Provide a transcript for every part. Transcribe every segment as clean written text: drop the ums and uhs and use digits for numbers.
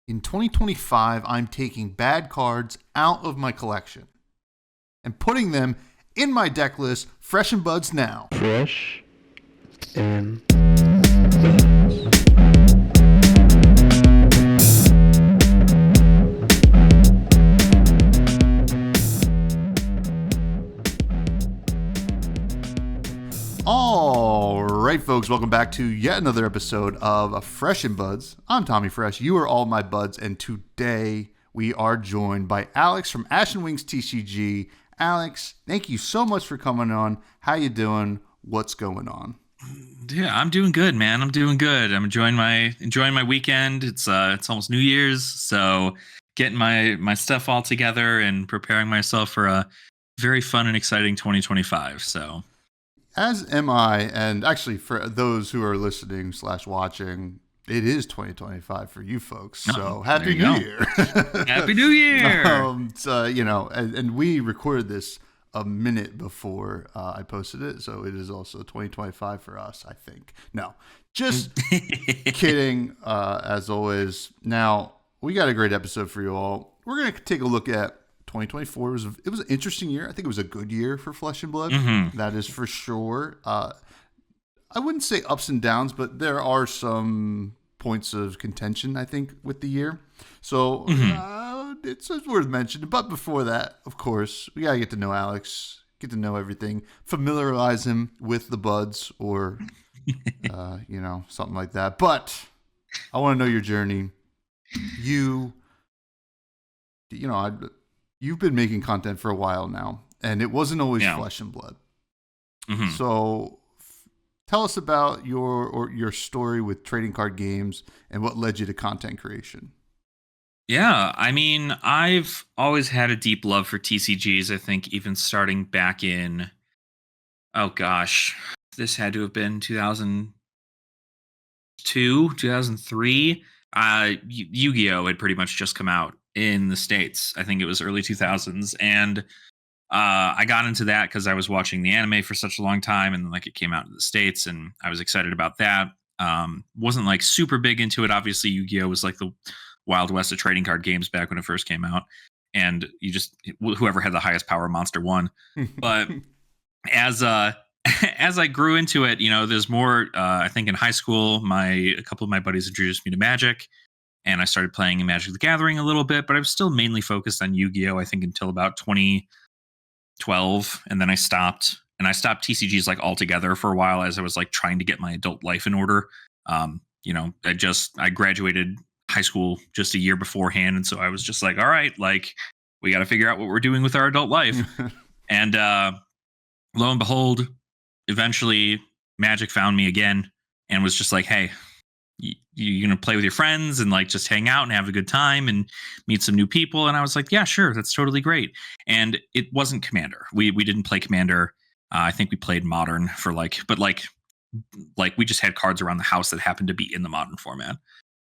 In 2025, I'm taking bad cards out of my collection and putting them in my deck list, fresh and buds now. Fresh and All right, folks, welcome back to yet another episode of Fresh and Buds. I'm Tommy Fresh. You are all my buds, and today we are joined by Alex from AshenWingzTCG. Alex, thank you so much for coming on. How you doing? What's going on? Yeah, I'm doing good, man. I'm doing good. I'm enjoying my weekend. It's almost New Year's, so getting my stuff all together and preparing myself for a very fun and exciting 2025. So, as am I, and actually for those who are listening / watching, it is 2025 for you folks. So Happy New Year! Happy New Year! And we recorded this a minute before I posted it, so it is also 2025 for us, I think. No, just kidding. As always, now we got a great episode for you all. We're gonna take a look at 2024. It was an interesting year. I think it was a good year for Flesh and Blood. Mm-hmm. That is for sure. I wouldn't say ups and downs, but there are some points of contention, I think, with the year. So it's worth mentioning. But before that, of course, we got to get to know Alex, get to know everything, familiarize him with the buds or, something like that. But I want to know your journey. You've been making content for a while now, and it wasn't always Flesh and Blood. Mm-hmm. So tell us about your story with trading card games and what led you to content creation. Yeah, I mean, I've always had a deep love for TCGs. I think even starting back in, this had to have been 2002, 2003. Yu-Gi-Oh! Had pretty much just come out in the States. I think it was early 2000s. And I got into that because I was watching the anime for such a long time, and it came out in the States, and I was excited about that. Wasn't super big into it. Obviously, Yu-Gi-Oh! Was the Wild West of trading card games back when it first came out, and whoever had the highest power monster won. But as I grew into it, there's more. I think in high school, a couple of my buddies introduced me to Magic, and I started playing in Magic the Gathering a little bit. But I was still mainly focused on Yu-Gi-Oh! I think until about 2012, and then I stopped. And I stopped TCGs altogether for a while as I was trying to get my adult life in order. I graduated high school just a year beforehand, and so I was just all right, we got to figure out what we're doing with our adult life. And lo and behold, eventually Magic found me again and was just hey, you're gonna play with your friends and just hang out and have a good time and meet some new people. And I was yeah, sure, that's totally great. And it wasn't Commander. We didn't play Commander. I think we played Modern for but we just had cards around the house that happened to be in the Modern format.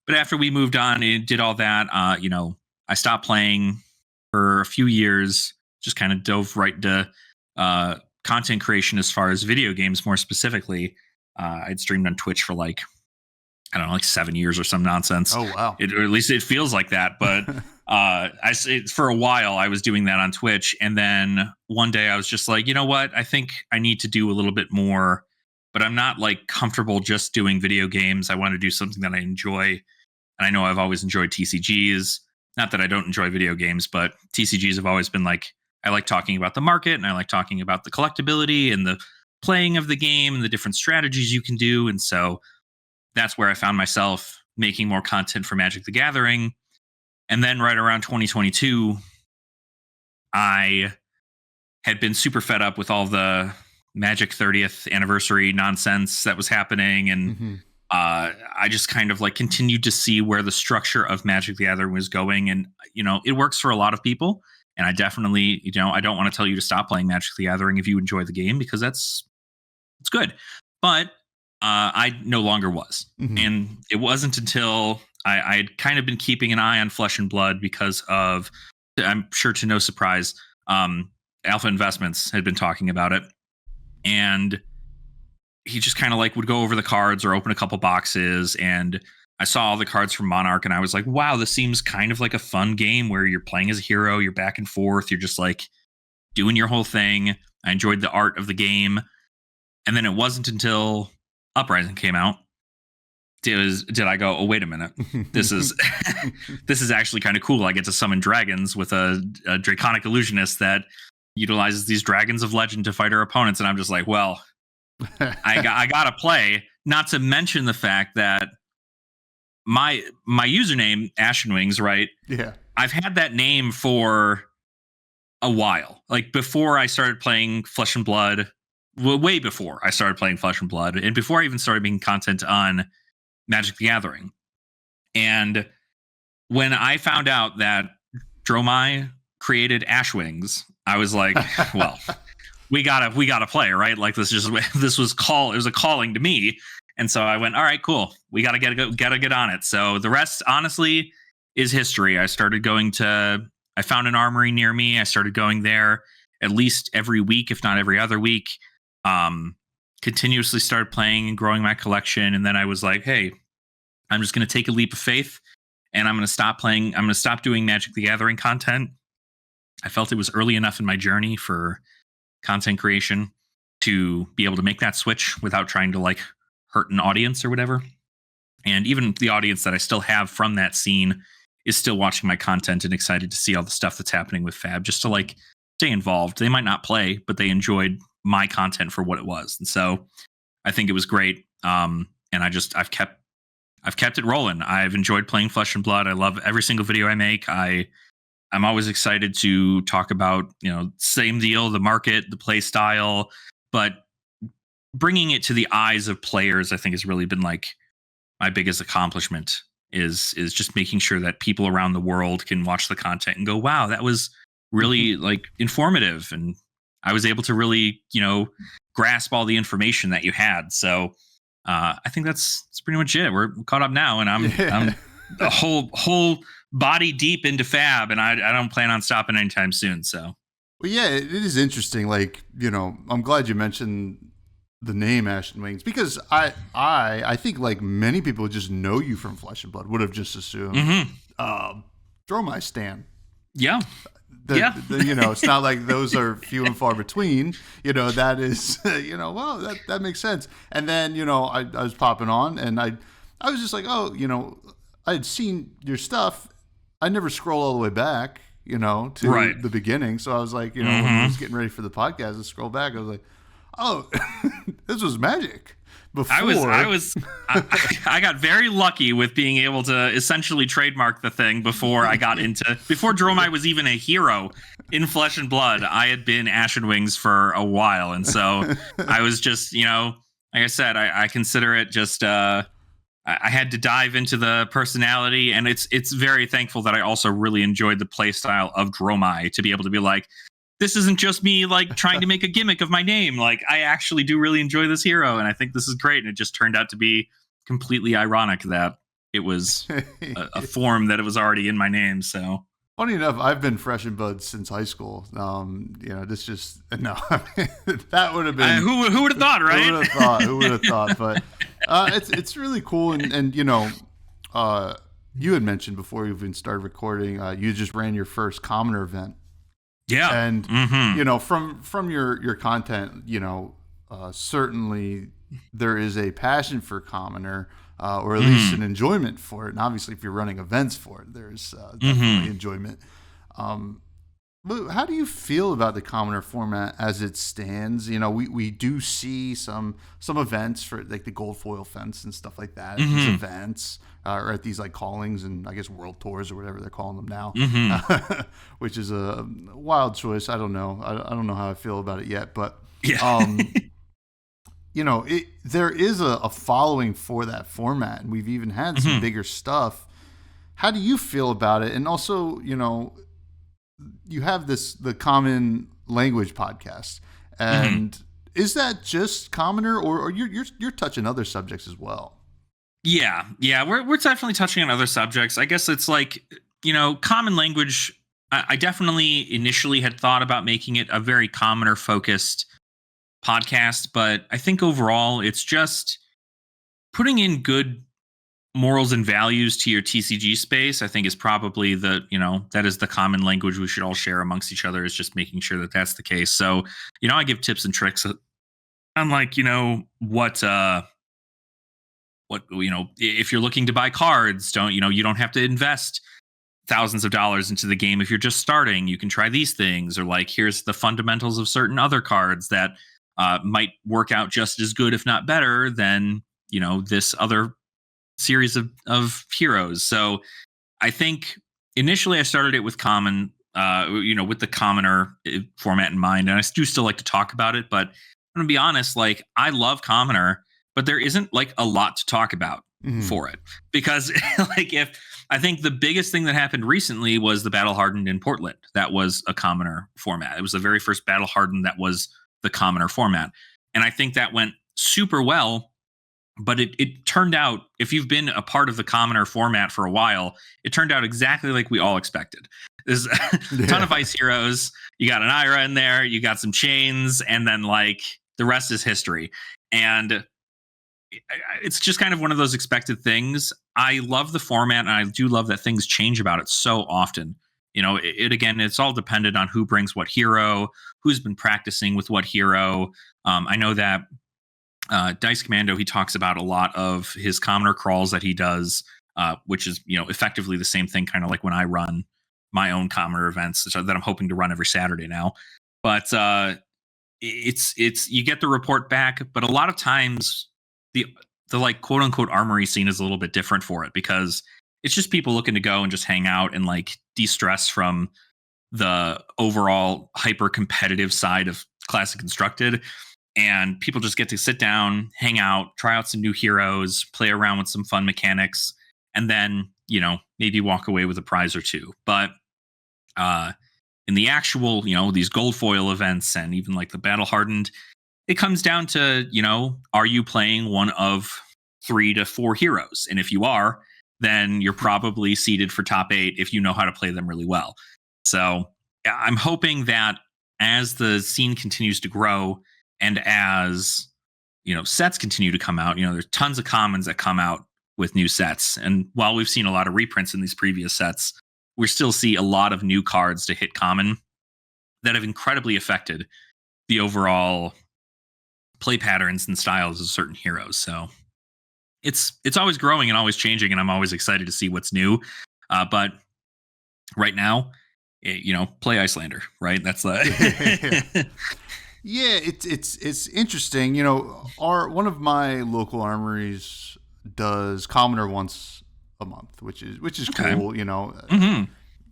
But after we moved on and did all that, I stopped playing for a few years, just kind of dove right into content creation as far as video games, more specifically. I'd streamed on Twitch for 7 years or some nonsense. Oh, wow. Or at least it feels like that. But for a while, I was doing that on Twitch. And then one day I was just you know what? I think I need to do a little bit more. But I'm not comfortable just doing video games. I want to do something that I enjoy. And I know I've always enjoyed TCGs. Not that I don't enjoy video games, but TCGs have always been I like talking about the market, and I like talking about the collectability and the playing of the game and the different strategies you can do. And so that's where I found myself making more content for Magic the Gathering. And then right around 2022, I had been super fed up with all the Magic 30th anniversary nonsense that was happening. And I just kind of continued to see where the structure of Magic the Gathering was going. And, it works for a lot of people. And I definitely, I don't want to tell you to stop playing Magic the Gathering if you enjoy the game, because it's good. But I no longer was. Mm-hmm. And it wasn't until I'd kind of been keeping an eye on Flesh and Blood because of, I'm sure to no surprise, Alpha Investments had been talking about it. And he just kind of would go over the cards or open a couple boxes, and I saw all the cards from Monarch and I was like, wow, this seems kind of like a fun game where you're playing as a hero, you're back and forth, you're just like doing your whole thing. I enjoyed the art of the game. And then it wasn't until Uprising came out did I go, oh, wait a minute. This is this is actually kind of cool. I get to summon dragons with a draconic illusionist that utilizes these dragons of legend to fight our opponents. And I'm just like, well, I gotta play. Not to mention the fact that my username, AshenWings, right? Yeah. I've had that name for a while. Like before I started playing Flesh and Blood, way before I started playing Flesh and Blood, and before I even started making content on Magic the Gathering. And when I found out that Dromai created AshenWings, I was like, well, we gotta play, right? Like it was a calling to me. And so I went, all right, cool. We gotta get on it. So the rest, honestly, is history. I found an armory near me. I started going there at least every week, if not every other week. Continuously started playing and growing my collection. And then I was like, hey, I'm just going to take a leap of faith and I'm going to stop playing. I'm going to stop doing Magic the Gathering content. I felt it was early enough in my journey for content creation to be able to make that switch without trying to like hurt an audience or whatever. And even the audience that I still have from that scene is still watching my content and excited to see all the stuff that's happening with Fab, just to like stay involved. They might not play, but they enjoyed my content for what it was. And so I think it was great. And I've kept it rolling. I've enjoyed playing Flesh and Blood. I love every single video I make. I'm always excited to talk about, same deal, the market, the play style, but bringing it to the eyes of players, I think has really been like my biggest accomplishment is just making sure that people around the world can watch the content and go, wow, that was really like informative. And I was able to really, grasp all the information that you had. So I think that's pretty much it. We're caught up now, and I'm a whole body deep into Fab, and I don't plan on stopping anytime soon. So, well, yeah, it is interesting. Like, I'm glad you mentioned the name AshenWings because I think like many people just know you from Flesh and Blood. Would have just assumed Dromai Stan. Yeah. It's not like those are few and far between. That is, well, that makes sense. And then, I was popping on, and I was just like, oh, I had seen your stuff. I never scroll all the way back, to the beginning. So I was like, when I was getting ready for the podcast, to scroll back, I was like, oh, this was magic. Before I got very lucky with being able to essentially trademark the thing before Dromai was even a hero in Flesh and Blood. I had been AshenWings for a while. And so I was just, like I said, I consider it just, I had to dive into the personality, and it's very thankful that I also really enjoyed the play style of Dromai to be able to be like, this isn't just me like trying to make a gimmick of my name. Like I actually do really enjoy this hero, and I think this is great. And it just turned out to be completely ironic that it was a form that it was already in my name. So funny enough, I've been Fresh and Bud since high school. This just that would have been who would have thought, right? Who would have thought? But it's really cool, and you had mentioned before you even started recording, you just ran your first Commoner event. Yeah. And, from your content, certainly there is a passion for Commoner, or at least an enjoyment for it. And obviously, if you're running events for it, there's definitely enjoyment. But how do you feel about the Commoner format as it stands? We do see some events for like the gold foil fence and stuff like that. These events or at these like callings and I guess world tours or whatever they're calling them now, which is a wild choice. I don't know. I don't know how I feel about it yet, but there is a following for that format, and we've even had some bigger stuff. How do you feel about it? And also, you have the Common Language podcast, and is that just Commoner, or you're touching other subjects as well? Yeah, we're definitely touching on other subjects. I guess it's like Common Language. I definitely initially had thought about making it a very Commoner focused podcast, but I think overall it's just putting in good morals and values to your TCG space, I think is probably that is the common language we should all share amongst each other, is just making sure that that's the case. So, I give tips and tricks on like, what, if you're looking to buy cards, you don't have to invest thousands of dollars into the game. If you're just starting, you can try these things, or like, here's the fundamentals of certain other cards that might work out just as good, if not better, than, this other series of heroes. So I think initially I started it with common, with the commoner format in mind. And I do still like to talk about it, but I'm going to be honest, like, I love commoner, but there isn't like a lot to talk about for it, because like, I think the biggest thing that happened recently was the Battle Hardened in Portland. That was a commoner format. It was the very first Battle Hardened that was the commoner format. And I think that went super well, but it turned out, if you've been a part of the commoner format for a while, it turned out exactly like we all expected. There's a ton of ice heroes. You got an Ira in there, you got some chains, and then like the rest is history. And it's just kind of one of those expected things. I love the format, and I do love that things change about it so often. Again, it's all dependent on who brings what hero, who's been practicing with what hero. I know that Dice Commando, he talks about a lot of his commoner crawls that he does, which is, effectively the same thing, kind of like when I run my own commoner events that I'm hoping to run every Saturday now. But it's you get the report back, but a lot of times the like quote unquote armory scene is a little bit different for it, because it's just people looking to go and just hang out and like de-stress from the overall hyper competitive side of Classic Constructed. And people just get to sit down, hang out, try out some new heroes, play around with some fun mechanics, and then, maybe walk away with a prize or two. But in the actual, these gold foil events and even like the Battle Hardened, it comes down to, are you playing one of 3 to 4 heroes? And if you are, then you're probably seeded for top 8 if you know how to play them really well. So I'm hoping that as the scene continues to grow, and as, sets continue to come out, there's tons of commons that come out with new sets. And while we've seen a lot of reprints in these previous sets, we still see a lot of new cards to hit common that have incredibly affected the overall play patterns and styles of certain heroes. So it's always growing and always changing, and I'm always excited to see what's new. But right now, play Icelander, right? That's the Yeah, it's interesting. One of my local armories does commoner once a month, which is okay. cool.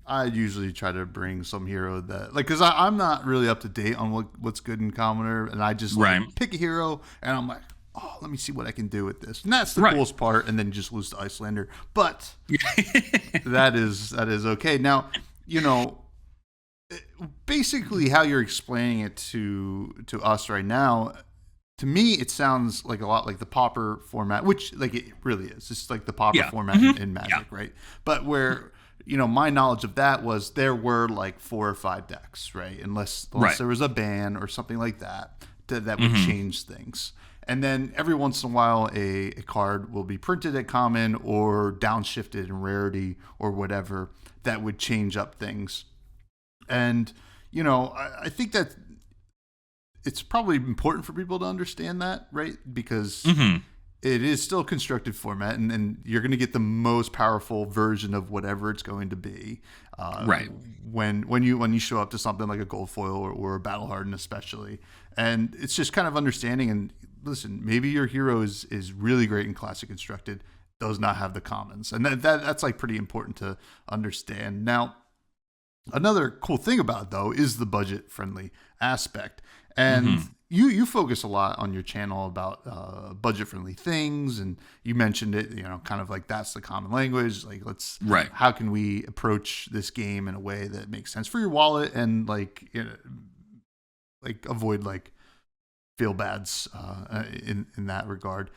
I usually try to bring some hero that, like, because I'm not really up to date on what's good in commoner, and I just pick a hero, and I'm like, oh, let me see what I can do with this, and that's the coolest part. And then you just lose to Icelander, but that is okay. Now, basically how you're explaining it to us right now, to me it sounds like a lot like the Pauper format, which like it really is. It's like the Pauper format in Magic, right? But where my knowledge of that was there were like 4 or 5 decks, right? Unless there was a ban or something like that would change things. And then every once in a while a card will be printed at common or downshifted in rarity or whatever that would change up things. And, I think that it's probably important for people to understand that, right? Because it is still a constructed format, and you're going to get the most powerful version of whatever it's going to be. When you show up to something like a gold foil or a Battle Hardened especially. And it's just kind of understanding, and listen, maybe your hero is really great in Classic Constructed, does not have the commons. And that's like pretty important to understand. Now, another cool thing about it, though, is the budget-friendly aspect. And you focus a lot on your channel about budget-friendly things, and you mentioned it, kind of like that's the common language. Like, how can we approach this game in a way that makes sense for your wallet and like avoid like feel bads in that regard.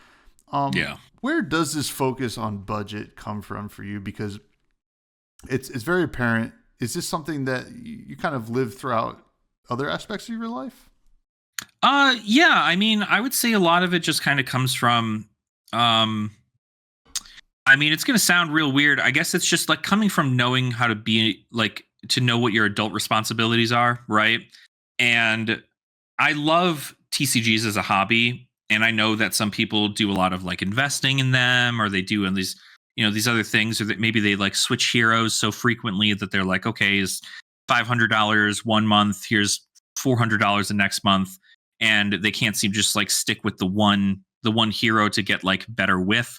Where does this focus on budget come from for you? Because it's very apparent. Is this something that you kind of live throughout other aspects of your life? Yeah. I mean, I would say a lot of it just kind of comes from, I I mean, it's going to sound real weird. I guess it's just like coming from knowing how to be like to know what your adult responsibilities are, right? And I love TCGs as a hobby, and I know that some people do a lot of like investing in them, or they do in these, these other things, or that maybe they like switch heroes so frequently that they're like, okay, is $500 one month, here's $400 the next month, and they can't seem to just like stick with the one hero to get like better with.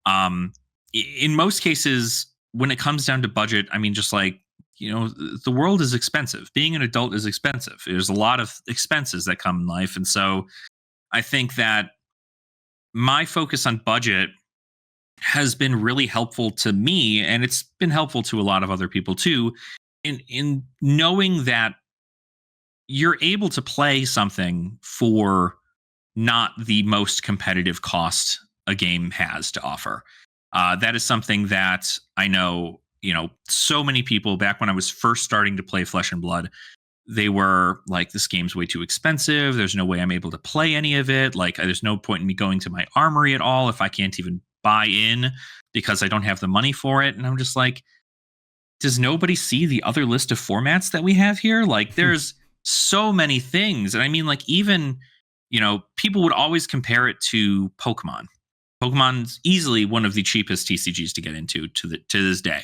Um, in most cases, when it comes down to budget, I mean, just like, the world is expensive. Being an adult is expensive. There's a lot of expenses that come in life. And so I think that my focus on budget has been really helpful to me, and it's been helpful to a lot of other people too, in knowing that you're able to play something for not the most competitive cost a game has to offer. That is something that I know, so many people back when I was first starting to play Flesh and Blood, they were like, this game's way too expensive. There's no way I'm able to play any of it. Like, there's no point in me going to my armory at all if I can't even buy in because I don't have the money for it. And I'm just like, does nobody see the other list of formats that we have here? Like, there's so many things. And I mean, like, even, people would always compare it to Pokemon. Pokemon's easily one of the cheapest TCGs to get into to this day.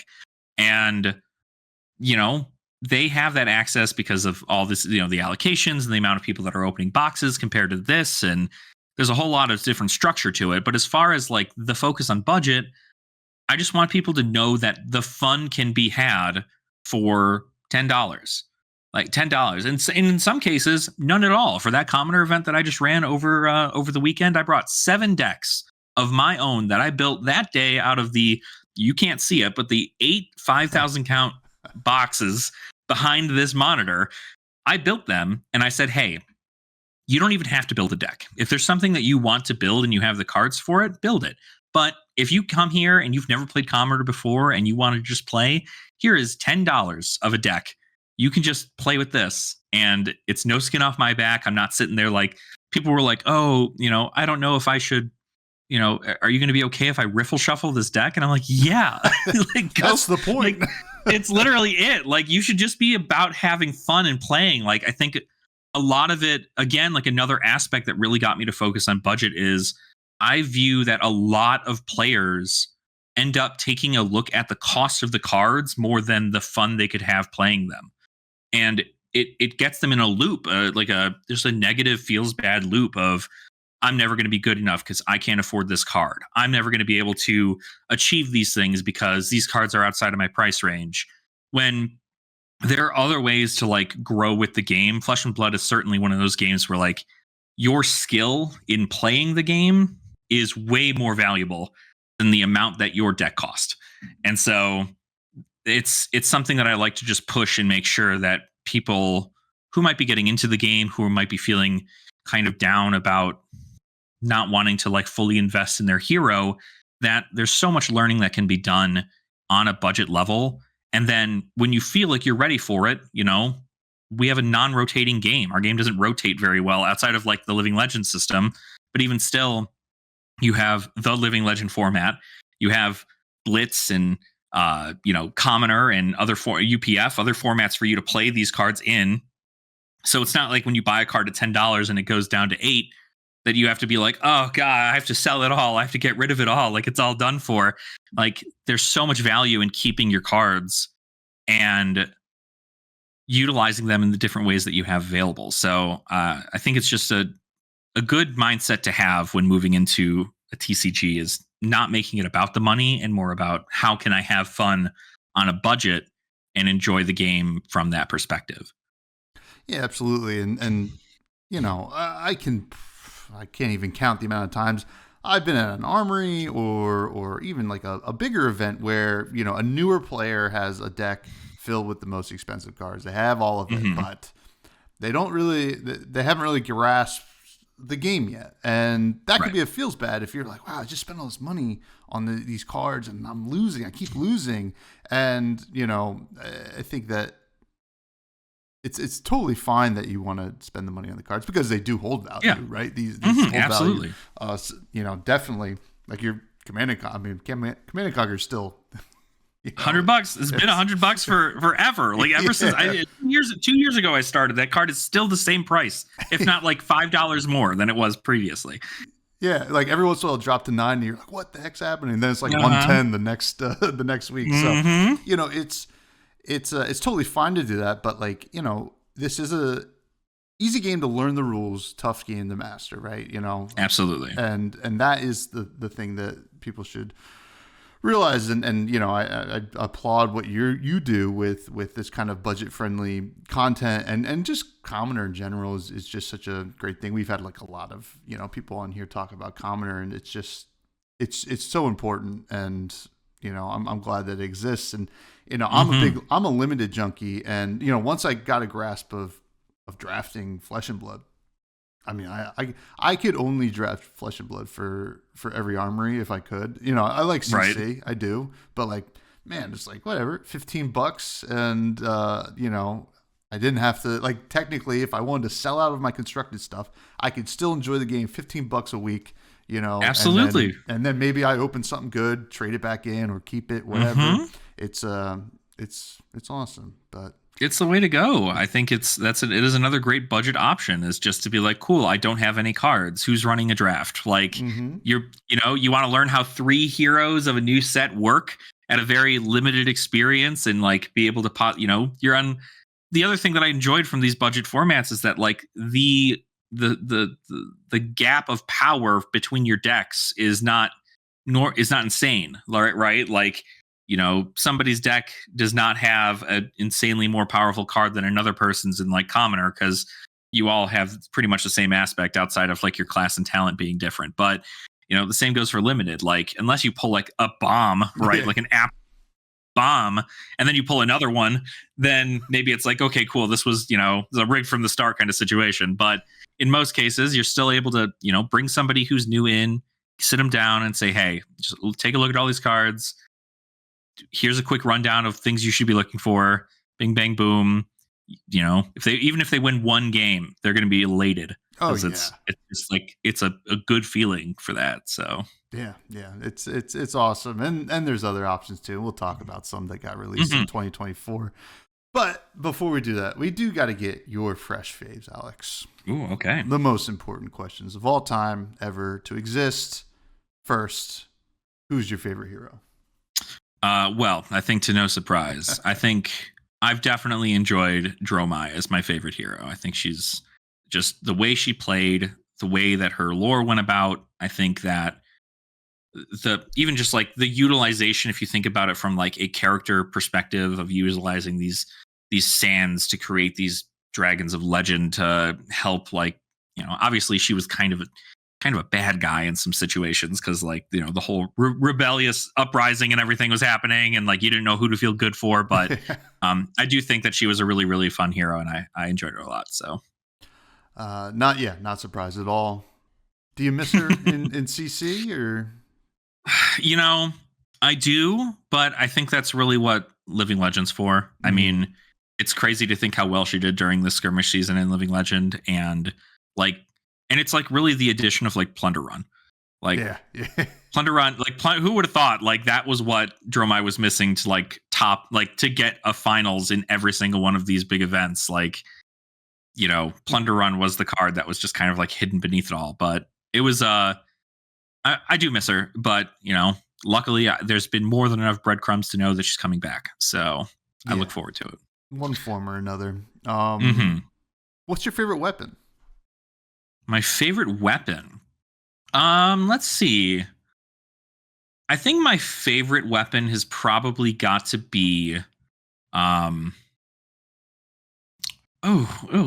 And, they have that access because of all this, the allocations and the amount of people that are opening boxes compared to this. And there's a whole lot of different structure to it. But as far as like the focus on budget, I just want people to know that the fun can be had for $10. Like $10. And in some cases, none at all. For that commoner event that I just ran over the weekend, I brought 7 decks of my own that I built that day out of you can't see it, but the 8 5,000 count boxes behind this monitor. I built them and I said, hey, you don't even have to build a deck. If there's something that you want to build and you have the cards for it, build it. But if you come here and you've never played Commoner before and you want to just play, here is $10 of a deck. You can just play with this and it's no skin off my back. I'm not sitting there like people were like, oh, I don't know if I should, are you going to be okay if I riffle shuffle this deck? And I'm like, yeah, like, that's the point. Like, it's literally it. Like, you should just be about having fun and playing. Like, I think a lot of it, again, like another aspect that really got me to focus on budget is I view that a lot of players end up taking a look at the cost of the cards more than the fun they could have playing them. And it gets them in a loop, there's a negative feels bad loop of, I'm never going to be good enough because I can't afford this card. I'm never going to be able to achieve these things because these cards are outside of my price range. When there are other ways to like grow with the game, Flesh and Blood is certainly one of those games where like your skill in playing the game is way more valuable than the amount that your deck cost. And so it's something that I like to just push and make sure that people who might be getting into the game, who might be feeling kind of down about not wanting to like fully invest in their hero, that there's so much learning that can be done on a budget level. And then when you feel like you're ready for it, we have a non-rotating game. Our game doesn't rotate very well outside of like the Living Legend system. But even still, you have the Living Legend format. You have Blitz and, Commoner and UPF, other formats for you to play these cards in. So it's not like when you buy a card at $10 and it goes down to $8, that you have to be like, oh God, I have to sell it all. I have to get rid of it all. Like, it's all done for. Like, there's so much value in keeping your cards and utilizing them in the different ways that you have available. So I think it's just a good mindset to have when moving into a TCG is not making it about the money and more about how can I have fun on a budget and enjoy the game from that perspective. Yeah, absolutely. And I can't even count the amount of times I've been at an armory or even like a bigger event where, a newer player has a deck filled with the most expensive cards. They have all of it, but they haven't really grasped the game yet. And that could be a feels bad if you're like, wow, I just spent all this money on these cards and I'm losing. I keep losing. And, I think that it's totally fine that you want to spend the money on the cards because they do hold value, right? These hold absolutely. value. Definitely, like you're Command and Conquer. I mean, Command and Conquer is still $100. It's been $100 for forever. Like ever since 2 years ago I started. That card is still the same price, if not like $5 more than it was previously. Yeah, like every once in a while, it'll drop to 9, and you're like, "What the heck's happening?" And then it's like 110 the next week. So it's totally fine to do that, but like this is a easy game to learn the rules, tough game to master, right? Absolutely. And that is the thing that people should realize. And I applaud what you do with this kind of budget friendly content, and just Commoner in general is just such a great thing. We've had like a lot of people on here talk about Commoner, and it's just it's so important, and I'm glad that it exists. And I'm a limited junkie, and once I got a grasp of drafting Flesh and Blood, I mean, I could only draft Flesh and Blood for every armory if I could. I like CC, right. I do, but like, man, it's like whatever, $15, and I didn't have to, like, technically, if I wanted to sell out of my constructed stuff, I could still enjoy the game. $15 a week, Absolutely. And then maybe I open something good, trade it back in, or keep it, whatever. It's awesome, but. It's the way to go. I think it is another great budget option, is just to be like, cool, I don't have any cards. Who's running a draft? Like you want to learn how 3 heroes of a new set work at a very limited experience, and like be able to you're on. The other thing that I enjoyed from these budget formats is that like the gap of power between your decks is not insane, right? Like, somebody's deck does not have an insanely more powerful card than another person's in like Commoner, because you all have pretty much the same aspect outside of like your class and talent being different. But the same goes for limited. Like, unless you pull like a bomb, right? Like an app bomb, and then you pull another one, then maybe it's like, okay, cool, this was a rig from the start kind of situation. But in most cases, you're still able to bring somebody who's new in, sit them down, and say, hey, just take a look at all these cards. Here's a quick rundown of things you should be looking for. Bing, bang, boom. If they win one game, they're going to be elated. Oh, yeah. It's just like, it's a good feeling for that. So yeah, it's awesome. And there's other options too. We'll talk about some that got released in 2024. But before we do that, we do got to get your fresh faves, Alex. Ooh, okay. The most important questions of all time ever to exist. First, who's your favorite hero? Well, I think to no surprise, I think I've definitely enjoyed Dromai as my favorite hero. I think she's just the way she played, the way that her lore went about. I think that even just like the utilization, if you think about it from like a character perspective of utilizing these sands to create these dragons of legend to help, like, obviously she was kind of a bad guy in some situations, because like the whole rebellious uprising and everything was happening, and like you didn't know who to feel good for. But I do think that she was a really, really fun hero, and I enjoyed her a lot. So not surprised at all. Do you miss her in CC, or? I do, but I think that's really what Living Legend's for. I mean, it's crazy to think how well she did during the skirmish season in Living Legend, and it's like really the addition of like Plunder Run. Like, yeah. Plunder Run, like who would have thought like that was what Dromai was missing to like top, like to get a finals in every single one of these big events. Like, Plunder Run was the card that was just kind of like hidden beneath it all. But it was I do miss her, but luckily there's been more than enough breadcrumbs to know that she's coming back. So I look forward to it. One form or another. What's your favorite weapon? My favorite weapon? Let's see. I think my favorite weapon has probably got to be oh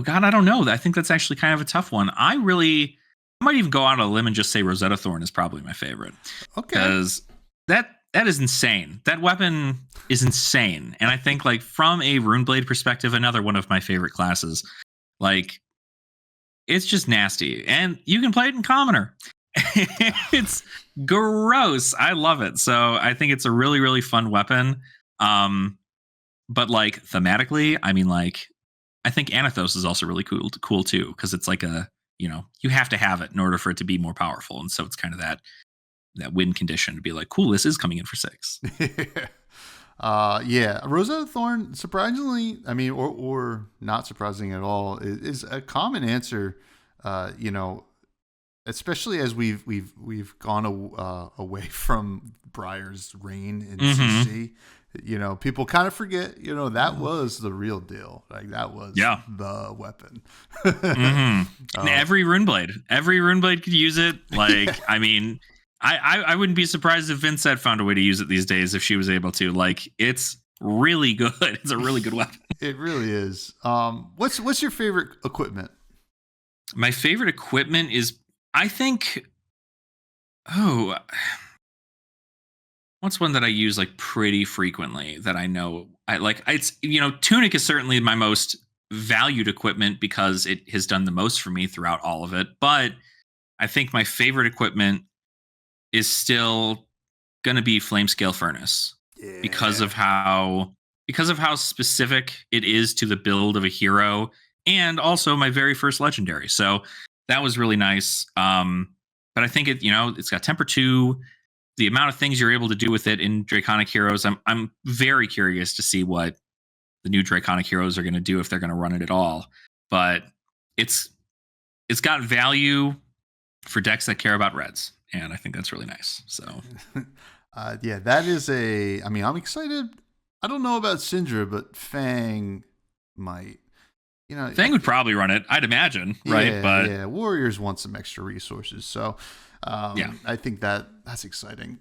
God, I don't know. I think that's actually kind of a tough one. I might even go out on a limb and just say Rosetta Thorn is probably my favorite. Okay. Because that is insane. That weapon is insane. And I think like from a Runeblade perspective, another one of my favorite classes. Like, it's just nasty. And you can play it in Commoner. It's gross. I love it. So I think it's a really, really fun weapon. But like thematically, I mean, like, I think Anathos is also really cool too, because it's like you have to have it in order for it to be more powerful. And so it's kind of that win condition to be like, cool, this is coming in for 6. Yeah, Rosetta Thorn, surprisingly, I mean, or not surprising at all, is a common answer. You know, especially as we've gone away from Briar's reign in CC. You know, people kind of forget. You know, that was the real deal. Like that was the weapon. And every Runeblade could use it. Like, I mean. I wouldn't be surprised if Vincent found a way to use it these days if she was able to. Like, it's really good. It's a really good weapon. It really is. What's your favorite equipment? My favorite equipment is, I think, what's one that I use like pretty frequently that I know I like? It's, you know, Tunic is certainly my most valued equipment because it has done the most for me throughout all of it. But I think my favorite equipment is still going to be Flamescale Furnace because of how specific it is to the build of a hero, and also my very first legendary. So that was really nice. But I think it's got temper 2. The amount of things you're able to do with it in Draconic Heroes, I'm very curious to see what the new Draconic Heroes are going to do, if they're going to run it at all. But it's got value for decks that care about reds. And I think that's really nice. So, yeah, that is I mean, I'm excited. I don't know about Syndra, but Fang might. You know, Fang would probably run it, I'd imagine, right? But yeah, Warriors want some extra resources, so I think that's exciting.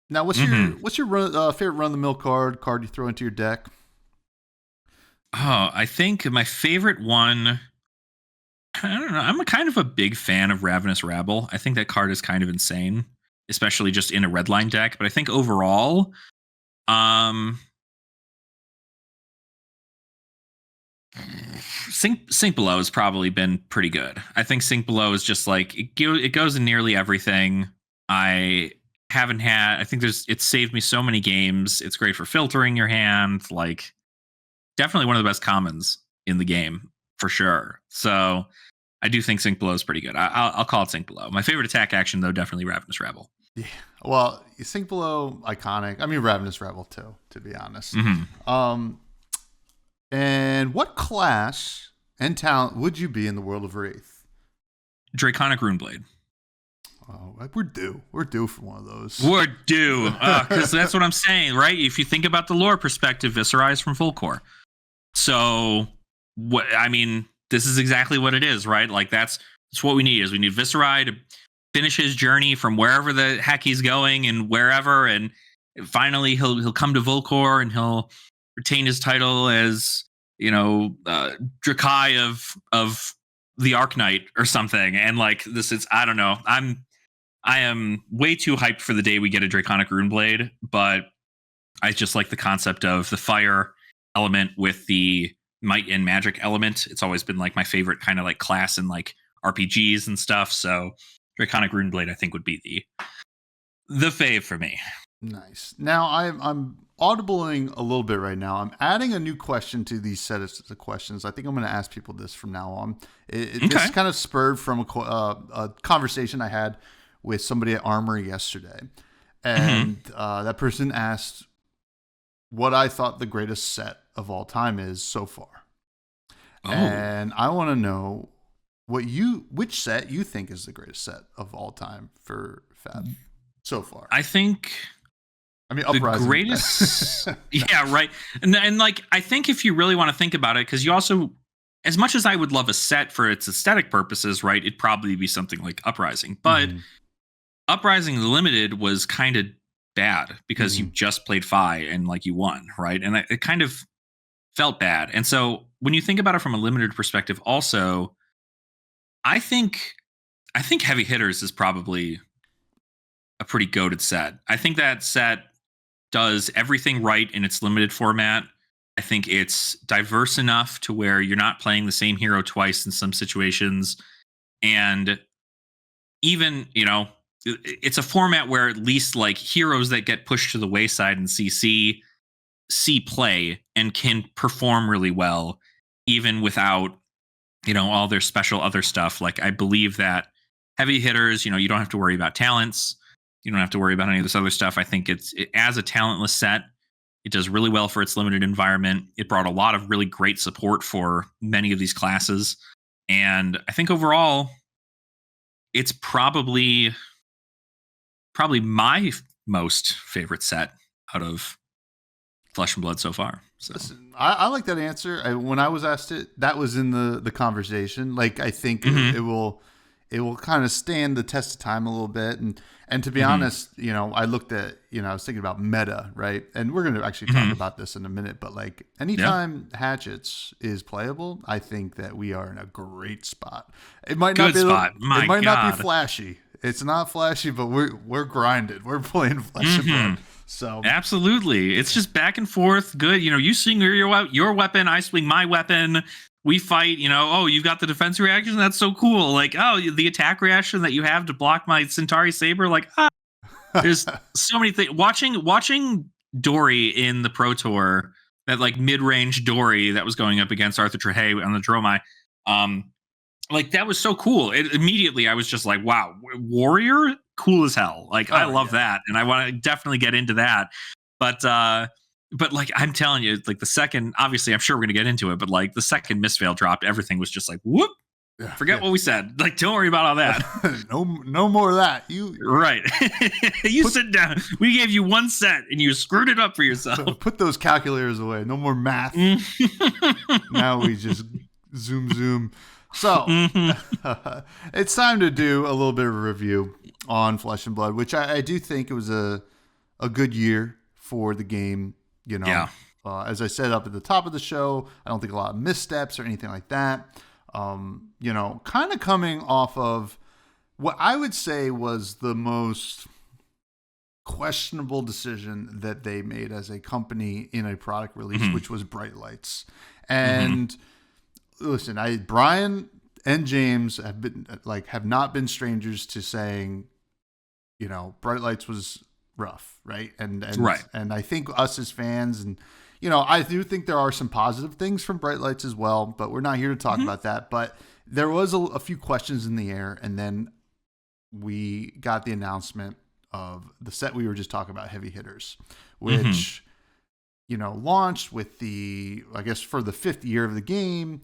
Now, what's your favorite run of the mill card you throw into your deck? Oh, I think my favorite one. I don't know. I'm kind of a big fan of Ravenous Rabble. I think that card is kind of insane, especially just in a red line deck. But I think overall, Sink Below has probably been pretty good. I think Sink Below is just like it goes in nearly everything. I think it's saved me so many games. It's great for filtering your hand. Like, definitely one of the best commons in the game for sure. So I do think Sink Below is pretty good. I'll call it Sink Below. My favorite attack action, though, definitely Ravenous Rabble. Yeah. Well, Sink Below, iconic. I mean, Ravenous Rabble, too, to be honest. And what class and talent would you be in the world of Wraith? Draconic Runeblade. Oh, we're due. We're due for one of those. We're due. Because that's what I'm saying, right? If you think about the lore perspective, Viscera is from Full Core. So, this is exactly what it is, right? Like, that's what we need. We need Viscera to finish his journey from wherever the heck he's going and wherever, and finally he'll come to Volcor and he'll retain his title as, Drakai of the Arknight or something. And like, this is, I don't know. I am way too hyped for the day we get a Draconic Runeblade, but I just like the concept of the fire element with the might and magic element. It's always been like my favorite kind of like class in like RPGs and stuff. So Draconic Runeblade, I think, would be the fave for me. Nice. Now I'm audibling a little bit right now. I'm adding a new question to these set of questions. I think I'm going to ask people this from now on. This kind of spurred from a conversation I had with somebody at Armory yesterday. And that person asked what I thought the greatest set of all time is so far. Oh. And I want to know which set you think is the greatest set of all time for Fab so far. Uprising. The greatest. Yeah, right. And like, I think if you really want to think about it, because you also, as much as I would love a set for its aesthetic purposes, right, it'd probably be something like Uprising. But Uprising Limited was kind of bad because you just played Fi and like you won, right? And it kind of felt bad. And so when you think about it from a limited perspective, also, I think Heavy Hitters is probably a pretty goated set. I think that set does everything right in its limited format. I think it's diverse enough to where you're not playing the same hero twice in some situations. And even, it's a format where at least like heroes that get pushed to the wayside in CC see play and can perform really well, even without, all their special other stuff. Like, I believe that Heavy Hitters, you don't have to worry about talents. You don't have to worry about any of this other stuff. I think as a talentless set, it does really well for its limited environment. It brought a lot of really great support for many of these classes. And I think overall, it's probably my most favorite set out of Flesh and Blood so far. So listen, I like that answer. When I was asked it, that was in the conversation. Like, I think it will kind of stand the test of time a little bit. And to be honest, I looked at, I was thinking about meta, right? And we're going to actually talk about this in a minute, but like anytime Hatchets is playable, I think that we are in a great spot. It might not not be flashy. It's not flashy, but we're grinded. We're playing Flesh and Blood. So absolutely, it's just back and forth. Good, you swing your weapon, I swing my weapon. We fight. Oh, you've got the defense reaction. That's so cool. Like, oh, the attack reaction that you have to block my Centauri Saber. Like, there's so many things. Watching Dory in the Pro Tour, that like mid-range Dory that was going up against Arthur Trehay on the Dromai. Like that was so cool. Immediately, I was just like, wow, warrior, cool as hell. Like, I love that, and I want to definitely get into that. But like, I'm telling you, like the second, obviously, I'm sure we're gonna get into it, but like the second Mistveil dropped, everything was just like, whoop. Forget what we said. Like, don't worry about all that. no more of that. You right. You sit down. We gave you one set, and you screwed it up for yourself. Put those calculators away. No more math. Now we just zoom. So it's time to do a little bit of a review on Flesh and Blood, which I do think it was a good year for the game. As I said up at the top of the show, I don't think a lot of missteps or anything like that. Kind of coming off of what I would say was the most questionable decision that they made as a company in a product release, which was Bright Lights. And listen, Brian and James have not been strangers to saying, Bright Lights was rough, right? And right. And I think us as fans, and I do think there are some positive things from Bright Lights as well, but we're not here to talk about that. But there was a few questions in the air, and then we got the announcement of the set we were just talking about, Heavy Hitters, which launched with for the 5th year of the game.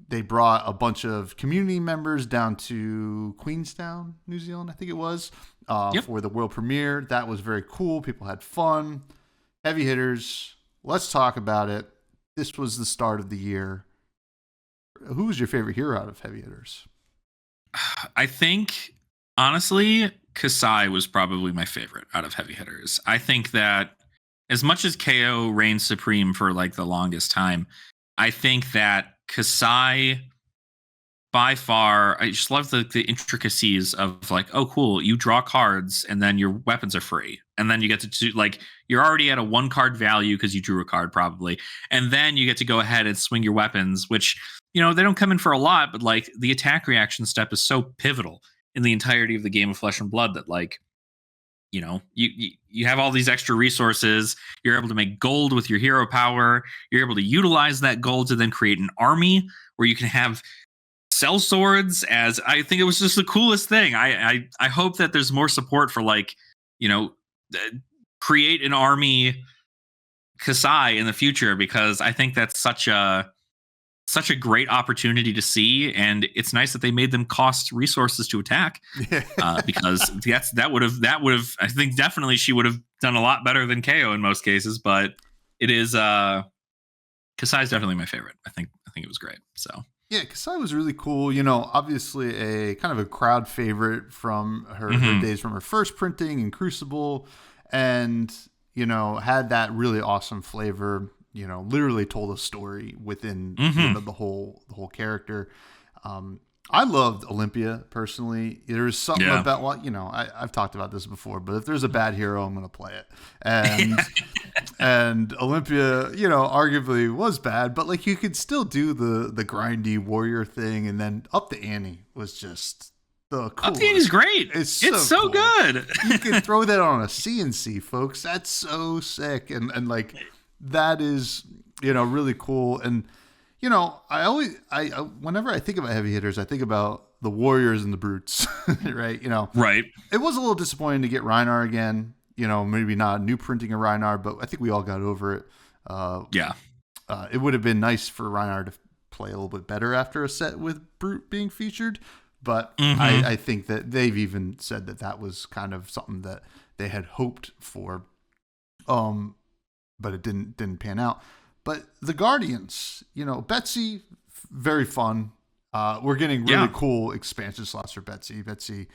They brought a bunch of community members down to Queenstown, New Zealand, I think it was, for the world premiere. That was very cool. People had fun. Heavy Hitters. Let's talk about it. This was the start of the year. Who was your favorite hero out of Heavy Hitters? I think, honestly, Kasai was probably my favorite out of Heavy Hitters. I think that as much as KO reigned supreme for like the longest time, I think that Kasai, by far, I just love the intricacies of like, oh, cool, you draw cards and then your weapons are free. And then you get to do, like, you're already at a 1-card value because you drew a card probably. And then you get to go ahead and swing your weapons, which, they don't come in for a lot, but like the attack reaction step is so pivotal in the entirety of the game of Flesh and Blood that like, you have all these extra resources. You're able to make gold with your hero power. You're able to utilize that gold to then create an army where you can have sell swords. As I think it was just the coolest thing. I hope that there's more support for like, create an army Kasai in the future, because I think that's such a great opportunity to see, and it's nice that they made them cost resources to attack, because that would have I think definitely she would have done a lot better than KO in most cases, but it is Kasai's definitely my favorite. I think it was great. So yeah, Kasai was really cool. Obviously a kind of a crowd favorite from her days from her first printing in Crucible, and had that really awesome flavor. Literally told a story within the whole character. I loved Olympia personally. There's something about I've talked about this before, but if there's a bad hero, I'm going to play it. And and Olympia, arguably was bad, but like you could still do the grindy warrior thing, and then Up the Ante was just the coolest. Up the Ante's great. It's so cool. Good. You can throw that on a CNC, folks. That's so sick, and like. That is, really cool. And, whenever I think about Heavy Hitters, I think about the Warriors and the Brutes, right? Right. It was a little disappointing to get Rhinar again. Maybe not a new printing of Rhinar, but I think we all got over it. It would have been nice for Rhinar to play a little bit better after a set with Brute being featured. But I think that they've even said that was kind of something that they had hoped for. But it didn't pan out. But the Guardians, Betsy, very fun. We're getting really cool expansion slots for Betsy. Betsy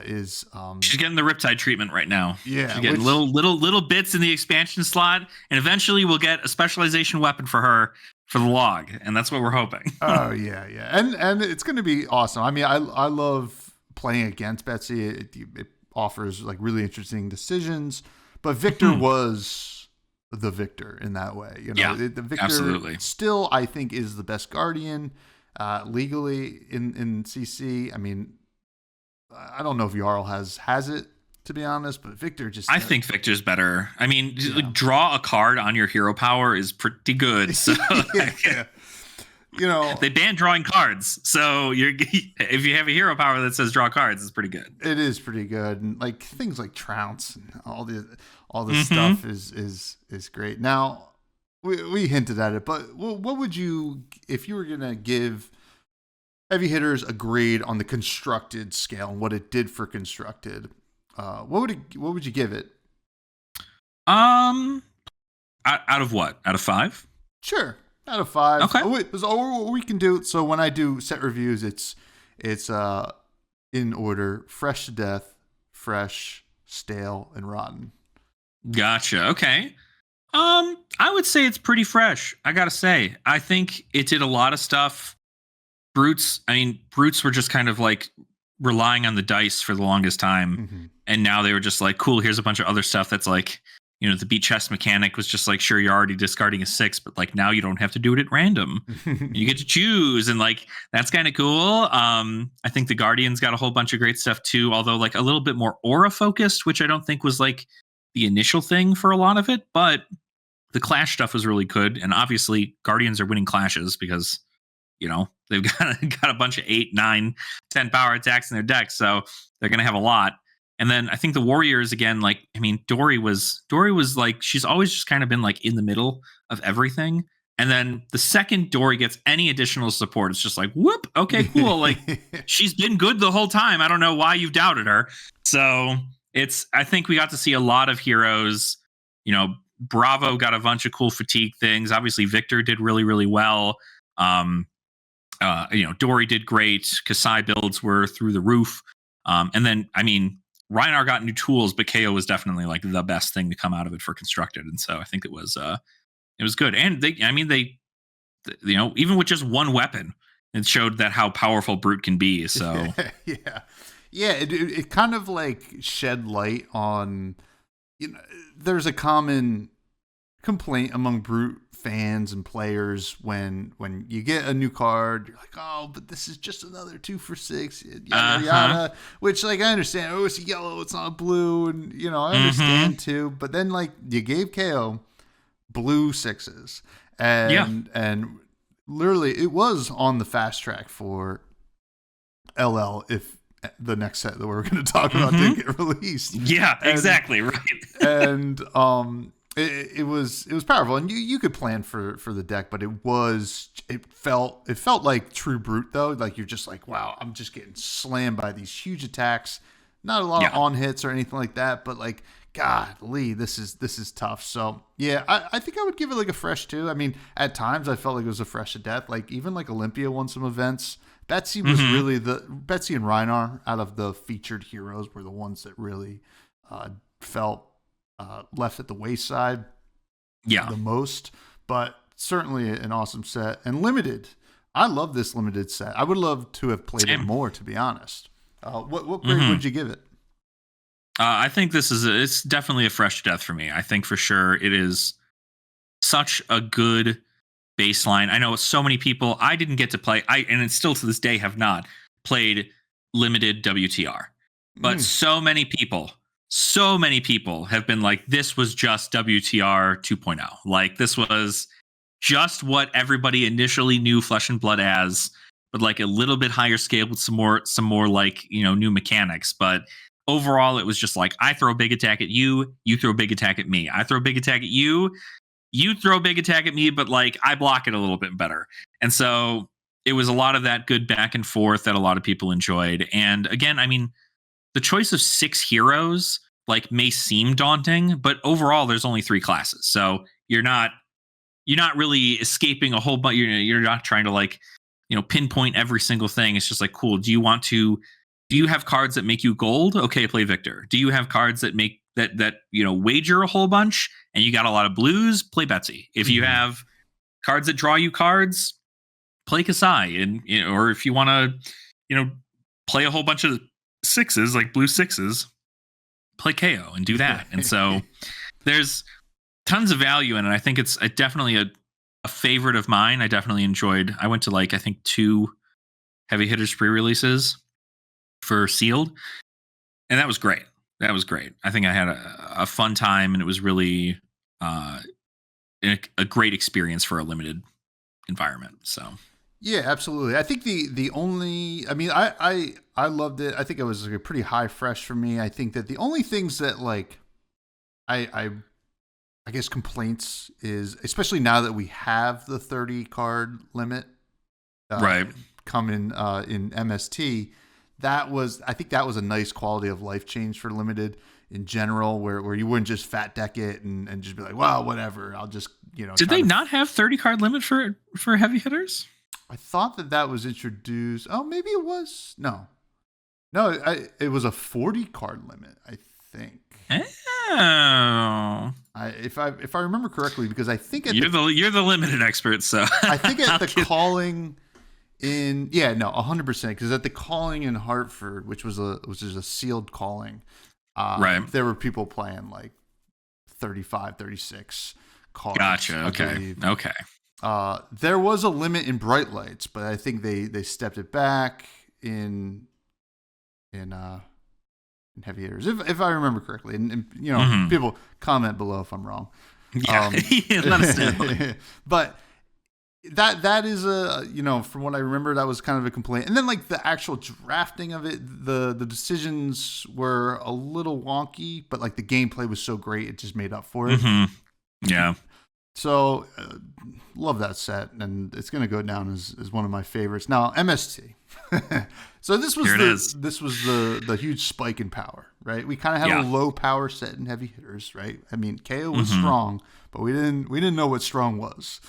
is she's getting the Riptide treatment right now. Yeah, she's getting little bits in the expansion slot, and eventually we'll get a specialization weapon for her for the log, and that's what we're hoping. Oh yeah, and it's going to be awesome. I mean, I love playing against Betsy. It offers like really interesting decisions, but Victor was the victor in that way. The Victor absolutely still, I think, is the best Guardian legally in CC. I mean, I don't know if Jarl has it, to be honest, but Victor just... I think Victor's better. I mean, draw a card on your hero power is pretty good. So they banned drawing cards. So if you have a hero power that says draw cards, it's pretty good. It is pretty good. And like things like Trounce and all this stuff is great. Now, we hinted at it, but what would you, if you were going to give heavy hitters a grade on the constructed scale and what it did for constructed, what would you give it? Out of what? Out of 5? Sure, out of 5. Okay. What we can do. So when I do set reviews, it's in order: fresh to death, fresh, stale, and rotten. Gotcha. Okay. I would say it's pretty fresh. I gotta say, I think it did a lot of stuff. Brutes were just kind of like relying on the dice for the longest time. And now they were just like, cool, here's a bunch of other stuff that's like, the beat chest mechanic was just like, sure, you're already discarding a 6, but like now you don't have to do it at random. You get to choose, and like that's kind of cool. I think the Guardians got a whole bunch of great stuff too, although like a little bit more aura focused, which I don't think was like the initial thing for a lot of it, but the clash stuff was really good. And obviously Guardians are winning clashes because they've got a bunch of 8, 9, 10 power attacks in their deck, so they're gonna have a lot. And then I think the Warriors again, like, I mean, Dory was like, she's always just kind of been like in the middle of everything. And then the second Dory gets any additional support, it's just like, whoop, okay, cool. Like she's been good the whole time. I don't know why you've doubted her. So I think we got to see a lot of heroes. Bravo got a bunch of cool fatigue things. Obviously Victor did really, really well. Dory did great. Kasai builds were through the roof. And then, I mean, Rhinar got new tools, but KO was definitely like the best thing to come out of it for constructed. And so I think it was good. And they even with just one weapon, it showed that how powerful Brute can be. So it kind of like shed light on, there's a common complaint among Brute fans and players when you get a new card, you're like, oh, but this is just another 2 for 6, yada yada. Which, like, I understand. Oh, it's yellow, it's not blue, and I understand too. But then, like, you gave KO blue 6s, and literally it was on the fast track for LL if the next set that we're going to talk about didn't get released. Yeah, exactly right. And It was powerful, and you could plan for the deck, but it felt like true Brute though. Like you're just like, wow, I'm just getting slammed by these huge attacks. Not a lot of on hits or anything like that, but like, golly, this is tough. So yeah, I think I would give it like a fresh 2. I mean, at times I felt like it was a fresh to death. Like even like Olympia won some events. Betsy was really Betsy and Rhinar out of the featured heroes were the ones that really felt left at the wayside the most, but certainly an awesome set and limited. I love this limited set. I would love to have played it more, to be honest. What grade would you give it? I think it's definitely a fresh death for me. I think for sure it is such a good baseline. I know so many people, I didn't get to play, and it's still to this day have not played limited WTR, but so many people have been like, this was just WTR 2.0. Like this was just what everybody initially knew Flesh and Blood as, but like a little bit higher scale with some more like, new mechanics. But overall, it was just like, I throw a big attack at you, you throw a big attack at me. I throw a big attack at you, you throw a big attack at me, but like I block it a little bit better. And so it was a lot of that good back and forth that a lot of people enjoyed. And again, I mean, the choice of 6 heroes like may seem daunting, but overall there's only 3 classes. So you're not really escaping a whole bunch. You're not trying to like, pinpoint every single thing. It's just like, cool. Do you have cards that make you gold? Okay, play Victor. Do you have cards that make that wager a whole bunch and you got a lot of blues? Play Betsy. If you have cards that draw you cards, play Kasai. And or if you want to, play a whole bunch of 6s, like blue 6s, play KO and do that. And so there's tons of value in it. I think it's definitely a favorite of mine. I definitely enjoyed. I went to like, I think 2 heavy hitters pre-releases for sealed, and that was great. I think I had a fun time, and it was really a great experience for a limited environment. So yeah, absolutely. I think the only, I mean, I loved it. I think it was like a pretty high fresh for me. I think that the only things that like I guess complaints is, especially now that we have the 30 card limit right coming in MST, I think that was a nice quality of life change for limited in general, where you wouldn't just fat deck it and just be like, well, whatever, I'll just, Did they not have 30 card limit for heavy hitters? I thought that was introduced. Oh, maybe it was. No, it was a 40 card limit, I think. Oh. If I remember correctly, because I think you're the limited expert, so I think at the calling in 100%, because at the calling in Hartford, which was a sealed calling, right, there were people playing like 35, 36 cards. Gotcha. Okay. There was a limit in Bright Lights, but I think they stepped it back in heavy hitters, if I remember correctly, and people comment below if I'm wrong. Yeah, let us know. But that is from what I remember, that was kind of a complaint. And then like the actual drafting of it, the decisions were a little wonky, but like the gameplay was so great, it just made up for it. Yeah. So love that set, and it's going to go down as one of my favorites. Now MST. So this was the huge spike in power, right? We kind of had a low power set in heavy hitters, right? I mean, KO was strong, but we didn't know what strong was.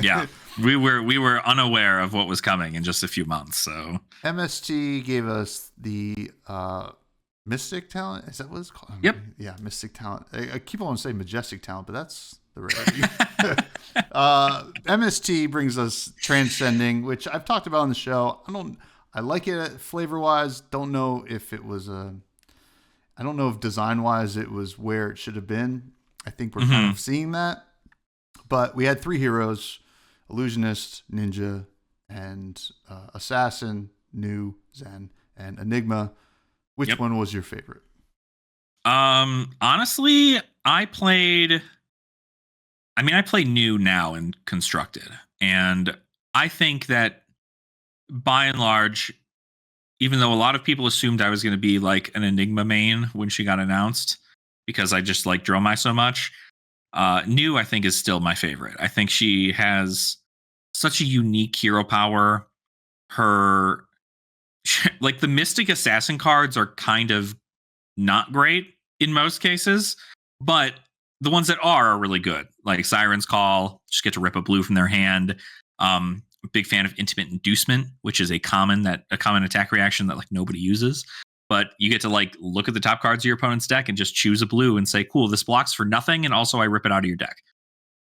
Yeah, we were unaware of what was coming in just a few months. So MST gave us the Mystic Talent. Is that what it's called? Yep. Yeah, Mystic Talent. I keep on saying Majestic Talent, but that's the rarity. MST brings us Transcending, which I've talked about on the show. I like it flavor wise. Don't know if it was I don't know if design wise it was where it should have been. I think we're kind of seeing that. But we had 3 heroes: Illusionist, Ninja, and Assassin, New, Zen, and Enigma. Which one was your favorite? Honestly, I played New now and Constructed, and I think that by and large, even though a lot of people assumed I was going to be like an Enigma main when she got announced, because I just like Dromai so much, New I think is still my favorite. I think she has such a unique hero power. Her like the Mystic Assassin cards are kind of not great in most cases, but the ones that are really good, like Siren's Call, just get to rip a blue from their hand. Big fan of Intimate Inducement, which is a common attack reaction that like nobody uses, but you get to like look at the top cards of your opponent's deck and just choose a blue and say, cool, this blocks for nothing, and also I rip it out of your deck.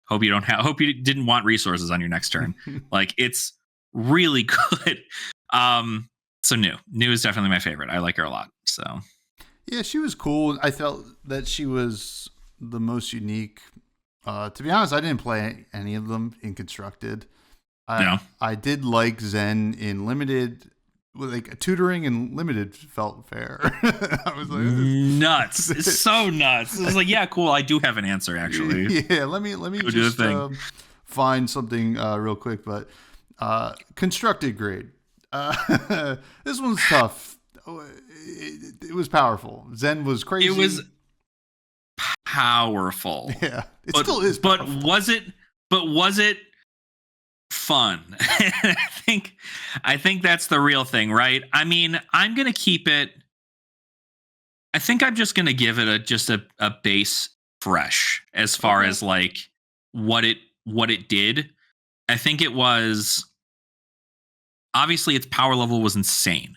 Hope you didn't want resources on your next turn. Like, it's really good. So New is definitely my favorite. I like her a lot. So yeah, she was cool. I felt that she was the most unique. To be honest, I didn't play any of them in Constructed. I did like Zen in Limited. Like, tutoring in Limited felt fair. I was like, nuts. It's so nuts. It was like, yeah, cool. I do have an answer, actually. Yeah, let me just find something real quick. But Constructed grade. This one's tough. It was powerful. Zen was crazy. It was powerful. Yeah, it still is. But Powerful. was it fun? I think that's the real thing, right? I mean, I'm gonna keep it. I think I'm just gonna give it a base fresh as far as like what it did. I think it was obviously its power level was insane,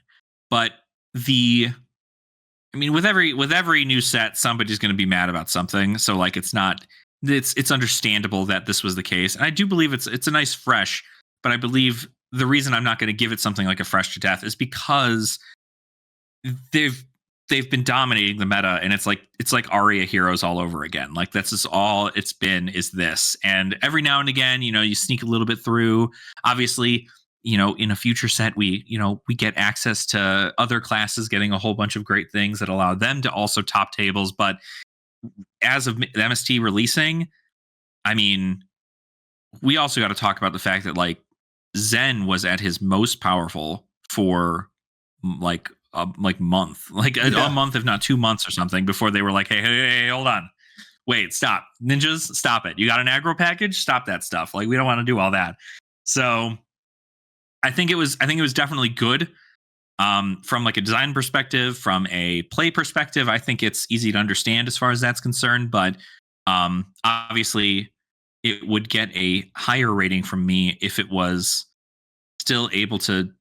but with every new set, somebody's going to be mad about something. So like, it's understandable that this was the case. And I do believe it's a nice fresh, but I believe the reason I'm not going to give it something like a fresh to death is because they've been dominating the meta, and it's like Aria heroes all over again. Like that's just all it's been is this. And every now and again, you sneak a little bit through. Obviously, in a future set, we get access to other classes getting a whole bunch of great things that allow them to also top tables. But as of the MST releasing, I mean, we also got to talk about the fact that like Zen was at his most powerful for like a month, a month, if not 2 months or something, before they were like, hey, hold on. Wait, stop. Ninjas, stop it. You got an aggro package? Stop that stuff. Like, we don't want to do all that. So I think it was definitely good. From like a design perspective, from a play perspective, I think it's easy to understand as far as that's concerned. But obviously, it would get a higher rating from me if it was still able to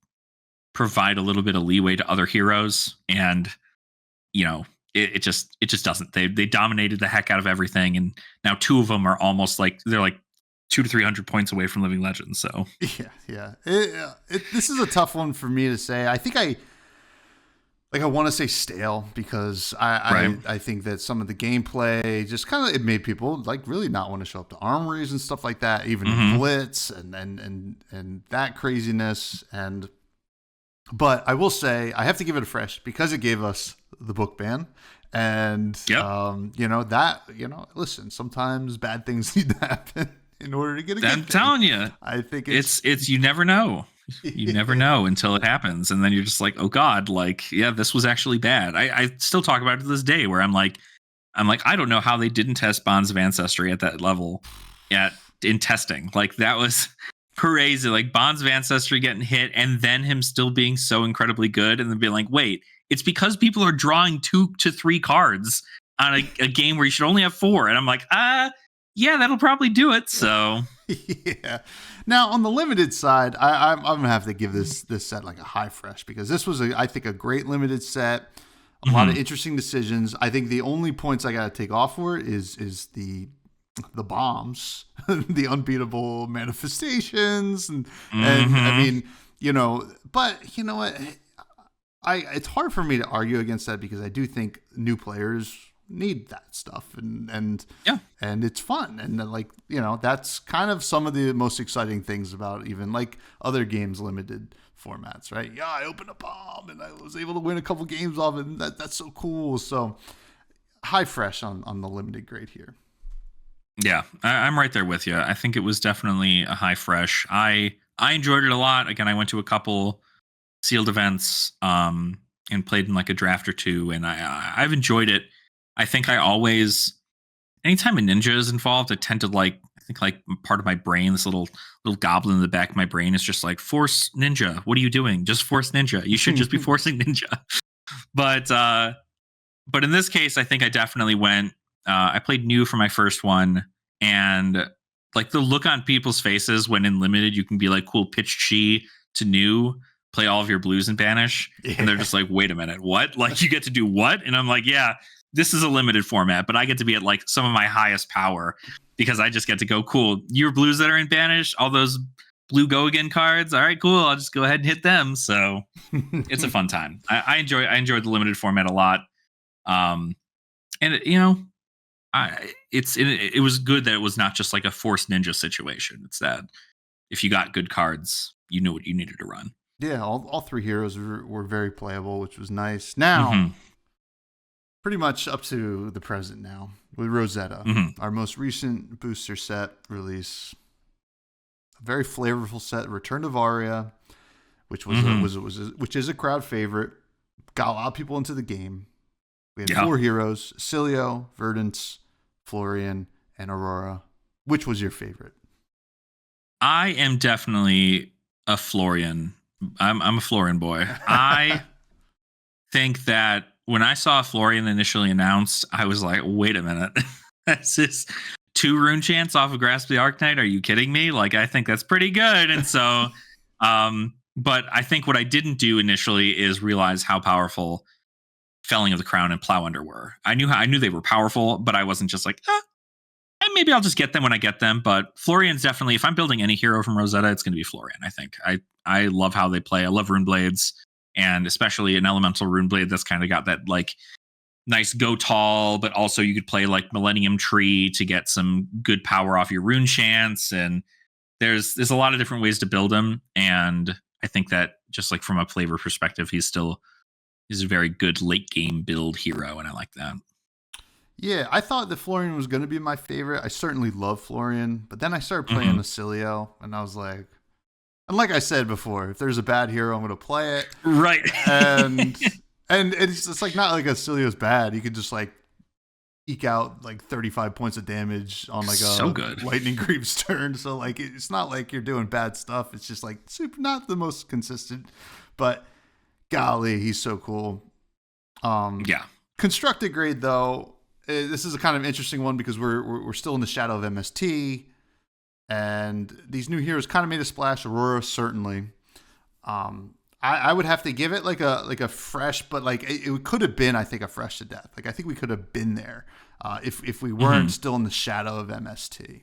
provide a little bit of leeway to other heroes. And it just doesn't. They dominated the heck out of everything, and now 2 of them are almost like they're like 200 to 300 points away from Living Legends. So yeah. This is a tough one for me to say. I think I want to say stale because I think that some of the gameplay just kind of it made people like really not want to show up to armories and stuff like that, even Blitz and that craziness. But I will say I have to give it a fresh because it gave us the book ban. And listen, sometimes bad things need to happen in order to get a good I'm telling you, I think it's you never know. You never know until it happens. And then you're just like, oh God, like, yeah, this was actually bad. I still talk about it to this day where I'm like, I don't know how they didn't test Bonds of Ancestry at that level in testing. Like that was crazy. Like Bonds of Ancestry getting hit and then him still being so incredibly good and then being like, wait, it's because people are drawing 2 to 3 cards on a game where you should only have 4. And I'm like, yeah, that'll probably do it. So yeah. Now on the limited side, I'm gonna have to give this set like a high fresh because this was I think a great limited set. A lot of interesting decisions. I think the only points I gotta take off for it is the bombs, the unbeatable manifestations, and I mean, but you know what? It's hard for me to argue against that because I do think new players need that stuff and it's fun and like that's kind of some of the most exciting things about even like other games limited formats, right? Yeah, I opened a bomb and I was able to win a couple games off it, and that's so cool. So high fresh on the limited grade here. Yeah, I'm right there with you. I think it was definitely a high fresh. I enjoyed it a lot. Again, I went to a couple sealed events and played in like a draft or 2, and I've enjoyed it. I think I always, anytime a ninja is involved, I tend to I think part of my brain, this little goblin in the back of my brain is just like, force ninja. What are you doing? Just force ninja. You should just be forcing ninja. But in this case, I think I definitely went, I played new for my first one, and like the look on people's faces when in limited, you can be like, cool, pitch chi to new, play all of your blues and banish. Yeah. And they're just like, wait a minute, what? Like you get to do what? And I'm like, yeah, this is a limited format, but I get to be at like some of my highest power because I just get to go, cool, your blues that are in banish, all those blue go again cards. All right, cool. I'll just go ahead and hit them. So it's a fun time. I enjoyed the limited format a lot. And it was good that it was not just like a forced ninja situation. It's that if you got good cards, you knew what you needed to run. Yeah, all 3 heroes were very playable, which was nice. Now, pretty much up to the present now with Rosetta, our most recent booster set release. A very flavorful set, Return to Varia, which was which is a crowd favorite. Got a lot of people into the game. We had 4 heroes: Cilio, Verdance, Florian, and Aurora. Which was your favorite? I am definitely a Florian. I'm a Florian boy. I think that when I saw Florian initially announced, I was like, wait a minute. That's just 2 rune chants off of Grasp the Arcanite. Are you kidding me? Like, I think that's pretty good. And so, but I think what I didn't do initially is realize how powerful Felling of the Crown and Plow Under were. I knew they were powerful, but I wasn't just like, maybe I'll just get them when I get them. But Florian's definitely, if I'm building any hero from Rosetta, it's going to be Florian, I think. I love how they play. I love Rune Blades, and especially an elemental Rune Blade that's kind of got that like nice go tall, but also you could play like Millennium Tree to get some good power off your rune chants. And there's a lot of different ways to build him. And I think that just like from a flavor perspective, he's a very good late game build hero. And I like that. Yeah, I thought that Florian was going to be my favorite. I certainly love Florian, but then I started playing Cilio, and I was like, and like I said before, if there's a bad hero, I'm going to play it. Right. And it's like not like a Cilio's bad. You could just like eke out like 35 points of damage on like a good Lightning Creep's turn. So like it's not like you're doing bad stuff. It's just like super not the most consistent, but golly, he's so cool. Constructed grade though. This is a kind of interesting one because we're still in the shadow of MST, and these new heroes kind of made a splash. Aurora certainly. I would have to give it like a fresh, but like it could have been, I think, a fresh to death. Like I think we could have been there if we weren't still in the shadow of MST.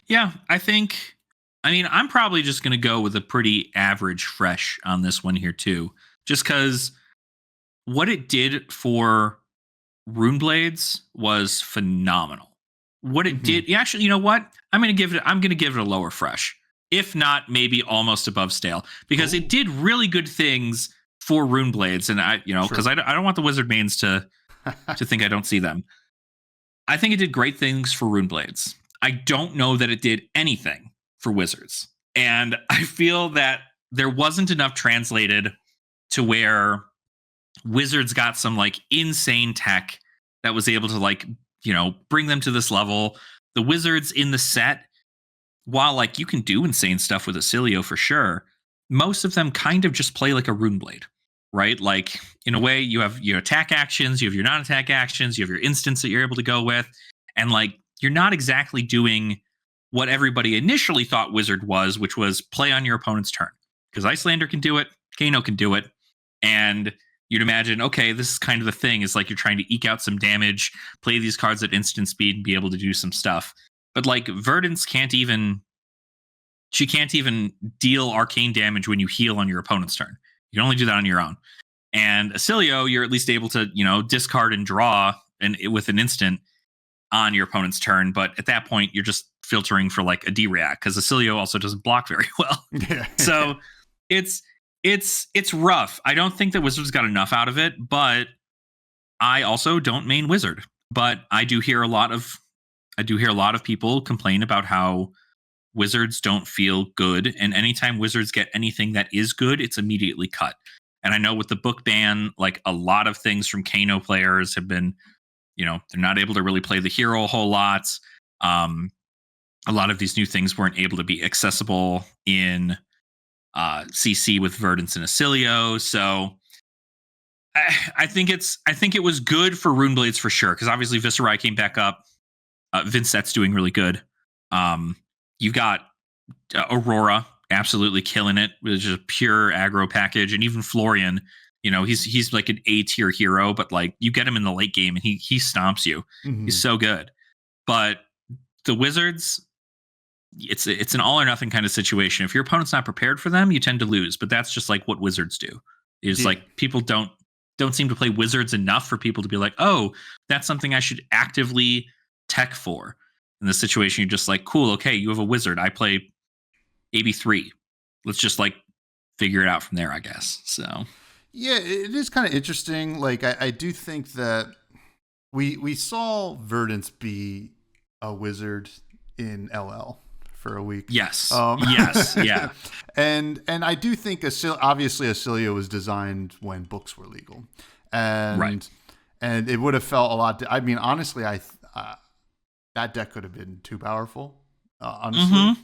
Yeah, I'm probably just going to go with a pretty average fresh on this one here too, just because what it did for Rune Blades was phenomenal. What it did, actually, you know what? I'm going to give it a lower fresh, if not maybe almost above stale, because it did really good things for Rune Blades, and because I don't want the Wizard mains to think I don't see them. I think it did great things for Rune Blades. I don't know that it did anything for Wizards, and I feel that there wasn't enough translated to where Wizards got some like insane tech that was able to like, bring them to this level. The Wizards in the set, while like you can do insane stuff with a Cilio for sure, most of them kind of just play like a Rune Blade, right? Like in a way you have your attack actions, you have your non-attack actions, you have your instants that you're able to go with. And like, you're not exactly doing what everybody initially thought Wizard was, which was play on your opponent's turn. Because Icelander can do it, Kano can do it. And you'd imagine, okay, this is kind of the thing. Is like you're trying to eke out some damage, play these cards at instant speed, and be able to do some stuff. But like Verdance can't even deal arcane damage when you heal on your opponent's turn. You can only do that on your own. And Cilio, you're at least able to, discard and draw with an instant on your opponent's turn. But at that point, you're just filtering for like a D-react because Cilio also doesn't block very well. Yeah. So it's rough. I don't think that Wizards got enough out of it, but I also don't main Wizard. But I do hear a lot of people complain about how Wizards don't feel good, and anytime Wizards get anything that is good, it's immediately cut. And I know with the book ban, like a lot of things from Kano players have been, they're not able to really play the hero a whole lot. A lot of these new things weren't able to be accessible in CC with Verdance and Cilio. So I think it was good for Rune Blades for sure, because obviously Viserai came back up. Vincett's doing really good. You got Aurora absolutely killing it with just a pure aggro package, and even Florian, he's like an A tier hero, but like you get him in the late game and he stomps you. He's so good. But the Wizards, it's an all or nothing kind of situation. If your opponent's not prepared for them, you tend to lose. But that's just like what Wizards do. Is like people don't seem to play Wizards enough for people to be like, oh, that's something I should actively tech for. In this situation, you're just like, cool, okay, you have a Wizard. I play AB3. Let's just like figure it out from there, I guess. So yeah, it is kind of interesting. Like I do think that we saw Verdance be a Wizard in LL for a week. Yes. Yes. Yeah. And I do think obviously Acilio was designed when books were legal, and it would have felt a lot. I mean, honestly, that deck could have been too powerful. Honestly,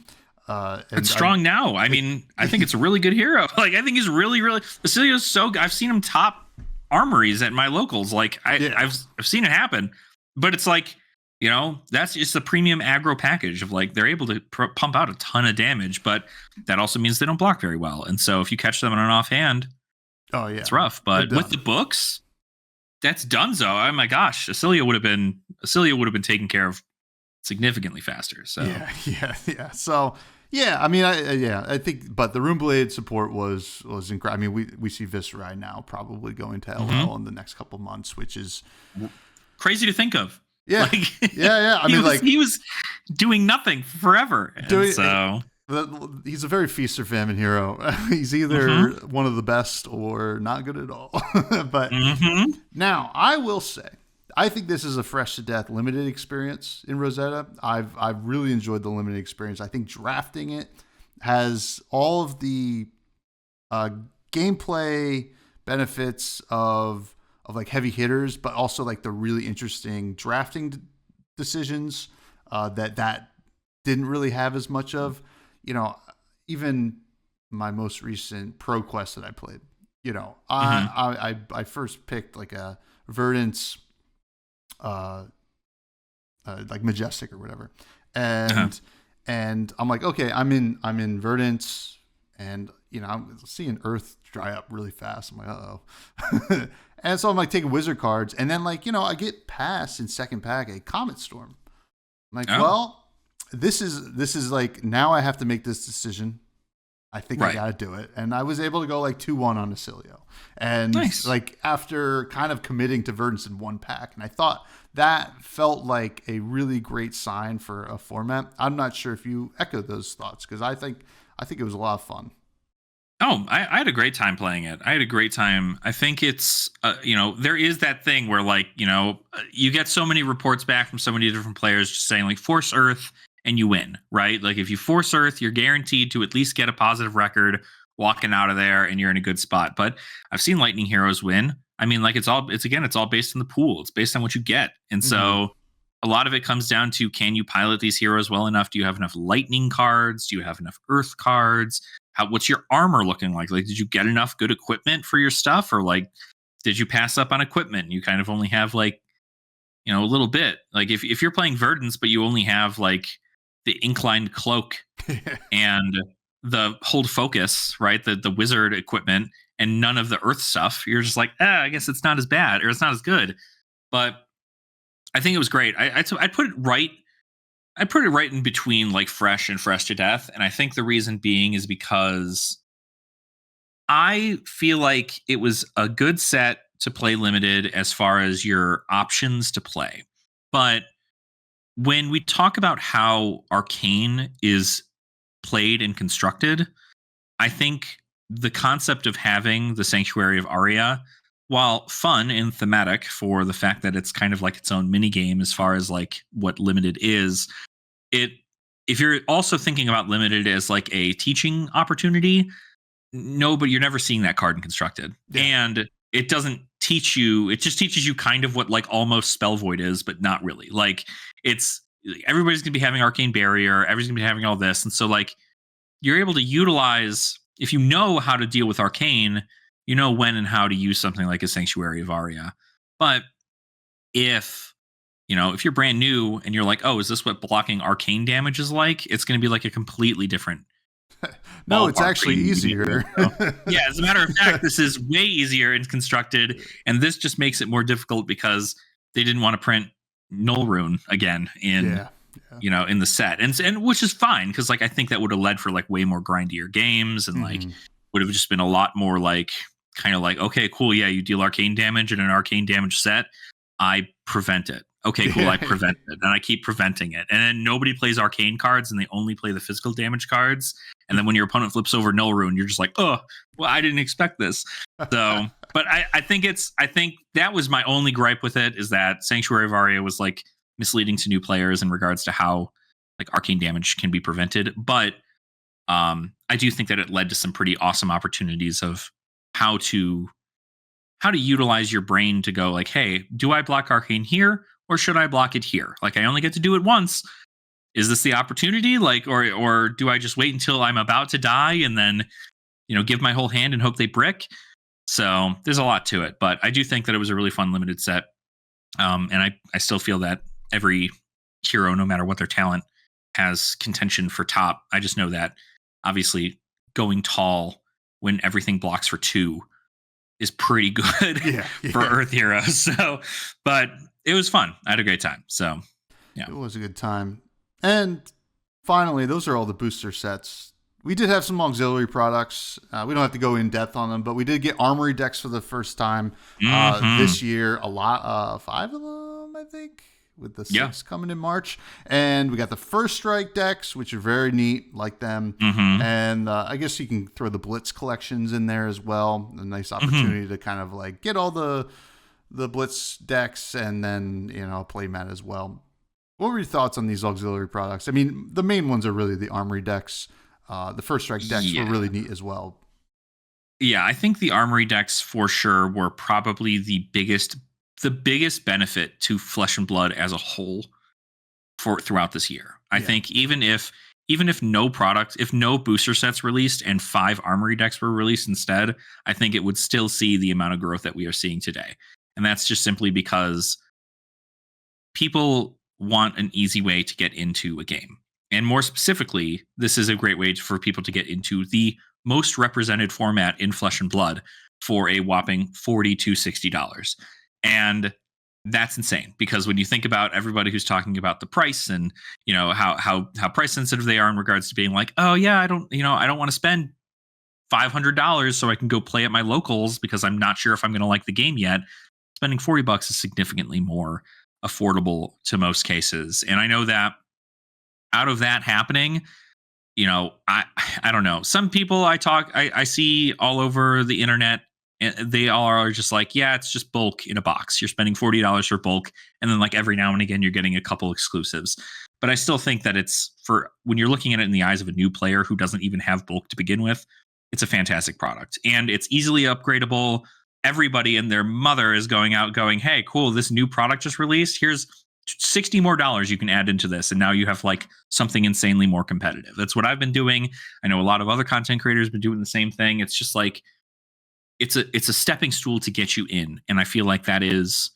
it's strong now. I mean, I think it's a really good hero. Like, I think he's really, really. Acilio's so good. I've seen him top armories at my locals. Like, I've seen it happen. But it's like, you know, that's just the premium aggro package of like they're able to pump out a ton of damage, but that also means they don't block very well. And so if you catch them on an offhand, it's rough. But with the books, that's donezo. Oh my gosh, Acilio would have been taken care of significantly faster. So yeah. So yeah, I mean, I think, but the Runeblade support was incredible. I mean, we see Viserai now probably going to LL in the next couple months, which is crazy to think of. Yeah, like, yeah. I mean, he was doing nothing forever. He's a very feast or famine hero. He's either one of the best or not good at all. But now I will say, I think this is a fresh to death limited experience in Rosetta. I've really enjoyed the limited experience. I think drafting it has all of the gameplay benefits of like heavy hitters, but also like the really interesting drafting decisions that didn't really have as much of. You know, even my most recent Pro Quest that I played, you know, I first picked like a Verdant's like Majestic or whatever, and I'm like, okay, I'm in Verdant's, and you know, I'm seeing Earth dry up really fast. I'm like, uh-oh. And so I'm like taking wizard cards, and then like, you know, I get past in second pack a Comet Storm. I'm like, well, this is like, now I have to make this decision. I think I got to do it. And I was able to go like 2-1 on Acilio. And like after kind of committing to Verdance in one pack. And I thought that felt like a really great sign for a format. I'm not sure if you echo those thoughts, because I think it was a lot of fun. Oh, I had a great time playing it. I had a great time. I think it's, you know, there is that thing where like, you know, you get so many reports back from so many different players just saying like force Earth and you win, right? Like if you force Earth, you're guaranteed to at least get a positive record walking out of there and you're in a good spot. But I've seen Lightning Heroes win. I mean, like it's all based on the pool. It's based on what you get. And so a lot of it comes down to, can you pilot these heroes well enough? Do you have enough lightning cards? Do you have enough earth cards? What's your armor looking like? Like, did you get enough good equipment for your stuff? Or like, did you pass up on equipment and you kind of only have like, you know, a little bit? Like if you're playing Verdance, but you only have like the inclined cloak and the hold focus, right? The wizard equipment and none of the earth stuff, you're just like, I guess it's not as bad or it's not as good. But I think it was great. I put it right. I put it right in between like fresh and fresh to death. And I think the reason being is because I feel like it was a good set to play limited as far as your options to play. But when we talk about how Arcane is played and constructed, I think the concept of having the Sanctuary of Aria, while fun and thematic for the fact that it's kind of like its own mini game as far as like what limited is, if you're also thinking about limited as like a teaching opportunity, no, but you're never seeing that card in constructed. And it doesn't teach you, it just teaches you kind of what like almost Spell Void is, but not really. Like it's, everybody's gonna be having Arcane Barrier, everybody's gonna be having all this. And so like you're able to utilize, if you know how to deal with Arcane, you know when and how to use something like a Sanctuary of Aria. But if you're brand new and you're like, oh, is this what blocking arcane damage is like? It's going to be like a completely different. No, it's actually easier. Yeah, as a matter of fact, this is way easier and constructed. And this just makes it more difficult because they didn't want to print Null Rune again in the set. And which is fine, because like I think that would have led for like way more grindier games and like would have just been a lot more like kind of like, okay, cool. Yeah, you deal arcane damage in an arcane damage set. I prevent it. Okay, cool. I prevent it, and I keep preventing it. And then nobody plays arcane cards, and they only play the physical damage cards. And then when your opponent flips over Null Rune, you're just like, oh, well, I didn't expect this. So, but I think that was my only gripe with it, is that Sanctuary of Aria was like misleading to new players in regards to how like arcane damage can be prevented. But I do think that it led to some pretty awesome opportunities of how to utilize your brain to go like, hey, do I block arcane here or should I block it here? Like, I only get to do it once. Is this the opportunity? Like, or do I just wait until I'm about to die and then, give my whole hand and hope they brick? So there's a lot to it, but I do think that it was a really fun limited set. And I still feel that every hero, no matter what their talent, has contention for top. I just know that obviously going tall when everything blocks for 2 is pretty good for Earth heroes. So, but it was fun. I had a great time. So, yeah, it was a good time. And finally, those are all the booster sets. We did have some auxiliary products. We don't have to go in depth on them, but we did get armory decks for the first time this year. A lot, 5 of them, I think, with the 6 coming in March. And we got the first strike decks, which are very neat, like them. And I guess you can throw the Blitz collections in there as well. A nice opportunity to kind of like get all the Blitz decks and then, a play mat as well. What were your thoughts on these auxiliary products? I mean, the main ones are really the armory decks. The first strike decks were really neat as well. Yeah, I think the armory decks for sure were probably the biggest benefit to Flesh and Blood as a whole throughout this year. I think even if no booster sets released and 5 armory decks were released instead, I think it would still see the amount of growth that we are seeing today. And that's just simply because people want an easy way to get into a game. And more specifically, this is a great way for people to get into the most represented format in Flesh and Blood for a whopping $40 to $60. And that's insane, because when you think about everybody who's talking about the price and, how price sensitive they are in regards to being like, oh yeah, I don't want to spend $500 so I can go play at my locals because I'm not sure if I'm going to like the game yet. Spending $40 is significantly more affordable to most cases. And I know that out of that happening, I don't know. Some people I see all over the internet, and they all are just like, yeah, it's just bulk in a box. You're spending $40 for bulk. And then like every now and again, you're getting a couple exclusives. But I still think that it's when you're looking at it in the eyes of a new player who doesn't even have bulk to begin with, it's a fantastic product. And it's easily upgradable. Everybody and their mother is going out going, hey, cool, this new product just released. Here's $60 more you can add into this. And now you have like something insanely more competitive. That's what I've been doing. I know a lot of other content creators have been doing the same thing. It's just like, it's a stepping stool to get you in. And I feel like that's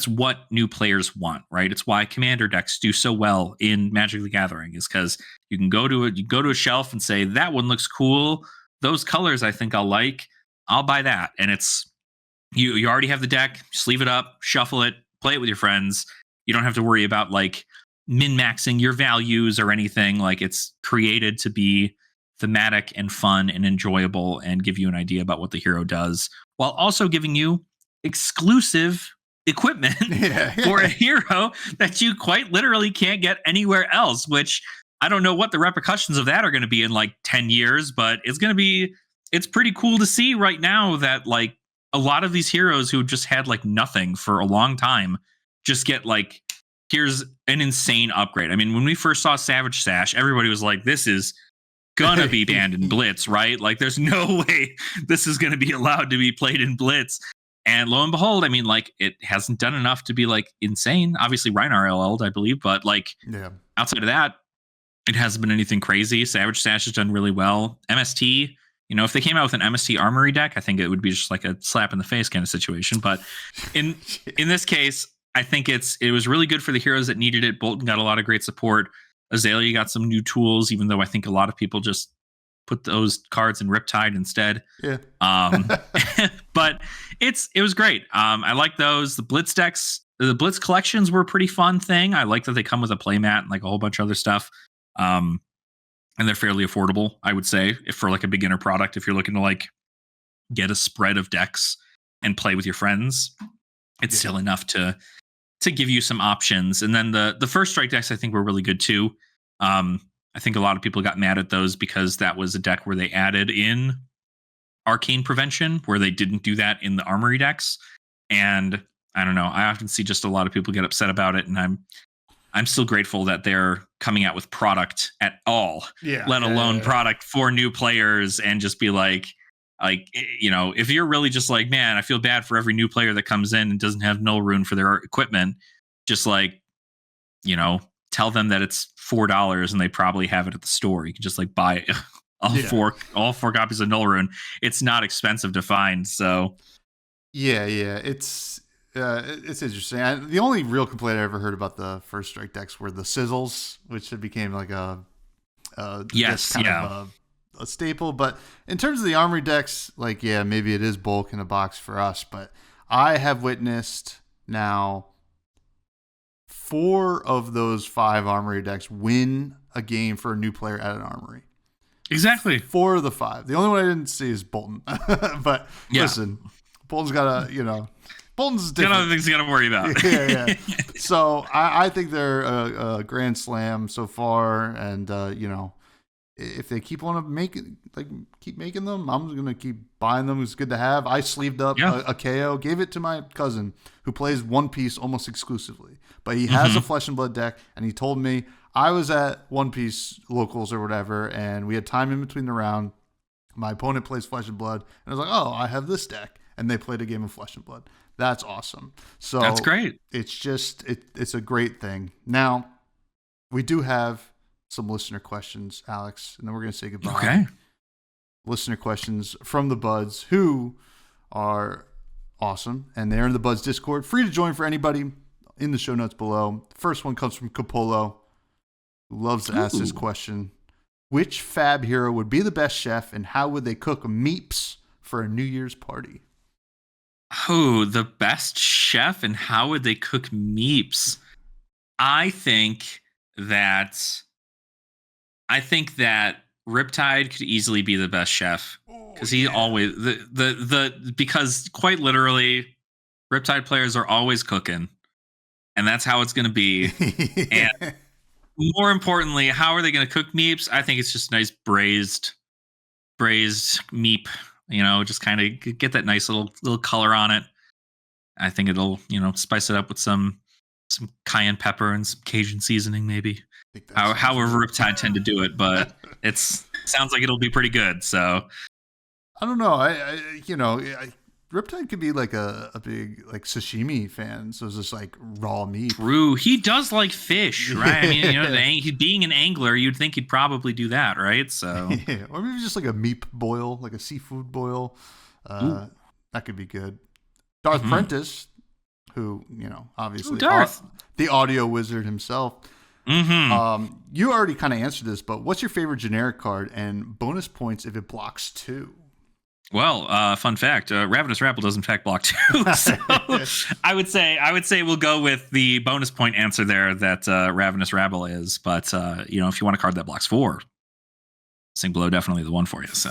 what new players want, right? It's why commander decks do so well in Magic the Gathering, is because you can go to a shelf and say, that one looks cool. Those colors I think I'll like. I'll buy that. And it's, you already have the deck, just leave it up, shuffle it, play it with your friends. You don't have to worry about like min-maxing your values or anything. Like, it's created to be thematic and fun and enjoyable and give you an idea about what the hero does, while also giving you exclusive equipment for a hero that you quite literally can't get anywhere else, which I don't know what the repercussions of that are going to be in like 10 years, but it's pretty cool to see right now that like a lot of these heroes who just had like nothing for a long time just get like, here's an insane upgrade. I mean, when we first saw Savage Sash, everybody was like, this is gonna be banned in Blitz, right? Like, there's no way this is gonna be allowed to be played in Blitz. And lo and behold, I mean, like, it hasn't done enough to be like insane. Obviously, Reinar LL'd, I believe, but like outside of that, it hasn't been anything crazy. Savage Sash has done really well. MST, if they came out with an MST Armory deck, I think it would be just like a slap in the face kind of situation. But in this case, I think it was really good for the heroes that needed it. Bolton got a lot of great support. Azalea got some new tools, even though I think a lot of people just put those cards in Riptide instead. Yeah. But it was great. I like those. The Blitz decks, the Blitz collections were a pretty fun thing. I like that they come with a playmat and like a whole bunch of other stuff. And they're fairly affordable, I would say, if for like a beginner product, if you're looking to like get a spread of decks and play with your friends, it's still enough to give you some options. And then the first strike decks, I think, were really good too. I think a lot of people got mad at those because that was a deck where they added in arcane prevention, where they didn't do that in the armory decks. And I don't know, I often see just a lot of people get upset about it, and I'm still grateful that they're coming out with product at all, let alone product for new players, and just be like, if you're really just like, man, I feel bad for every new player that comes in and doesn't have null rune for their equipment, just like, tell them that it's $4 and they probably have it at the store. You can just like buy all four copies of null rune. It's not expensive to find. So it's interesting. The only real complaint I ever heard about the first strike decks were the sizzles, which had became like a staple. But in terms of the armory decks, like, maybe it is bulk in a box for us, but I have witnessed now 4 of those 5 armory decks win a game for a new player at an armory. Exactly. 4 of the 5. The only one I didn't see is Bolton. But listen, Bolton's got Bolton's different. Got other things you got to worry about. Yeah. So I think they're a grand slam so far, and if they keep on keep making them, I'm gonna keep buying them. It's good to have. I sleeved up a KO, gave it to my cousin who plays One Piece almost exclusively, but he has a Flesh and Blood deck, and he told me I was at One Piece locals or whatever, and we had time in between the round. My opponent plays Flesh and Blood, and I was like, oh, I have this deck, and they played a game of Flesh and Blood. That's awesome. So that's great. It's just it's a great thing. Now we do have some listener questions, Alex, and then we're going to say goodbye. Okay. Listener questions from the Buds, who are awesome, and they're in the Buds Discord. Free to join for anybody in the show notes below. The first one comes from Capolo, who loves to ask this question. Which fab hero would be the best chef, and how would they cook meeps for a New Year's party? Oh, the best chef, and how would they cook meeps? I think that Riptide could easily be the best chef, because he always because quite literally Riptide players are always cooking, and that's how it's going to be. And more importantly, how are they going to cook meeps? I think it's just nice braised meep. Just kind of get that nice little color on it. I think it'll spice it up with some cayenne pepper and some Cajun seasoning, maybe. However Riptide tend to do it, but sounds like it'll be pretty good. So I don't know. Riptide could be like a big like sashimi fan, so it's just like raw meat. True, he does like fish, right? I mean, being an angler, you'd think he'd probably do that, right? So or maybe just like a meat boil, like a seafood boil. That could be good. Darth Prentice, who obviously the audio wizard himself. You already kind of answered this, but what's your favorite generic card, and bonus points if it blocks 2? Well, fun fact: Ravenous Rabble does in fact block 2. So I would say we'll go with the bonus point answer there that Ravenous Rabble is. But if you want a card that blocks 4, Sing Below definitely the one for you. So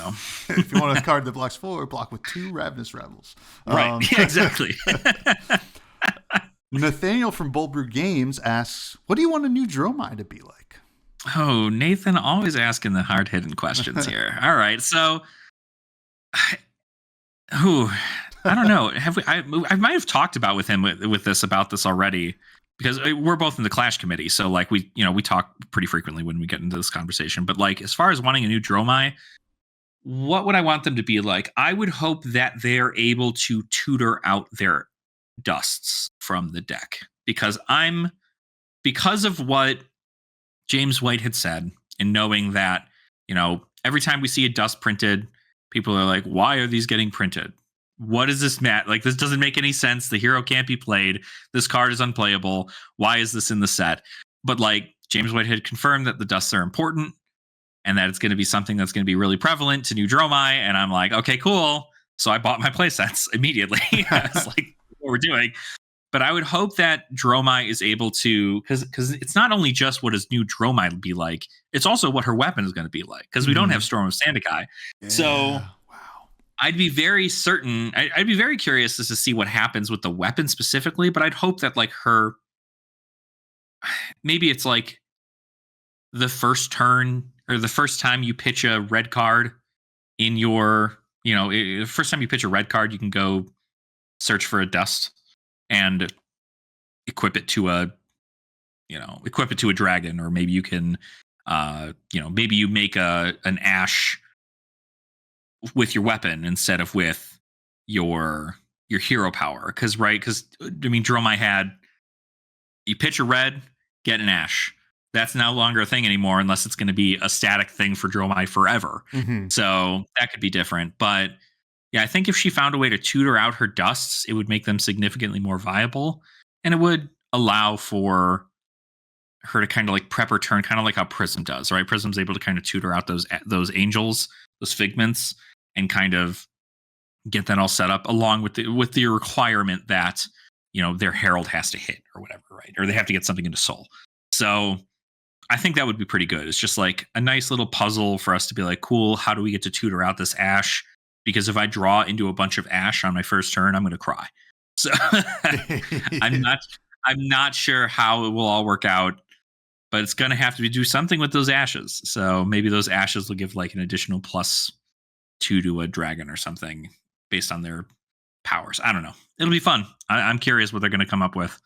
if you want a card that blocks 4, block with 2 Ravenous Rebels. Right? Exactly. Nathaniel from Bold Brew Games asks, "What do you want a new Dromai to be like?" Oh, Nathan, always asking the hard-hitting questions here. All right, so. I don't know. I might have talked about with him about this already, because we're both in the Clash committee. So like we talk pretty frequently when we get into this conversation. But like, as far as wanting a new Dromai, what would I want them to be like? I would hope that they're able to tutor out their dusts from the deck, because of what James White had said, and knowing that, every time we see a dust printed, people are like, why are these getting printed? What is this, Matt? Like, this doesn't make any sense. The hero can't be played. This card is unplayable. Why is this in the set? But like, James White had confirmed that the dusts are important, and that it's going to be something that's going to be really prevalent to new Dromai. And I'm like, okay, cool. So I bought my playsets immediately. I was like, what we're doing. But I would hope that Dromai is able to, because it's not only just what does new Dromai be like, it's also what her weapon is going to be like, because we don't have Storm of Sandakai. Yeah, so wow. I'd be very certain, I'd be very curious as to see what happens with the weapon specifically, but I'd hope that like maybe it's like the first turn or the first time you pitch a red card in your, the first time you pitch a red card, you can go search for a dust and equip it to a equip it to a dragon, or maybe you can, maybe you make an Ash with your weapon instead of with your hero power. Because Dromai had, you pitch a red, get an Ash. That's no longer a thing anymore unless it's going to be a static thing for Dromai forever. Mm-hmm. So that could be different. But yeah, I think if she found a way to tutor out her dusts, it would make them significantly more viable, and it would allow for her to kind of like prep her turn, kind of like how Prism does, right? Prism's able to kind of tutor out those angels, those figments, and kind of get that all set up, along with the requirement that their herald has to hit or whatever, right? Or they have to get something into soul. So I think that would be pretty good. It's just like a nice little puzzle for us to be like, cool, how do we get to tutor out this Ash? Because if I draw into a bunch of Ash on my first turn, I'm going to cry. So I'm not sure how it will all work out, but it's going to have to do something with those Ashes. So maybe those Ashes will give like an additional +2 to a dragon or something based on their powers. I don't know. It'll be fun. I'm curious what they're going to come up with.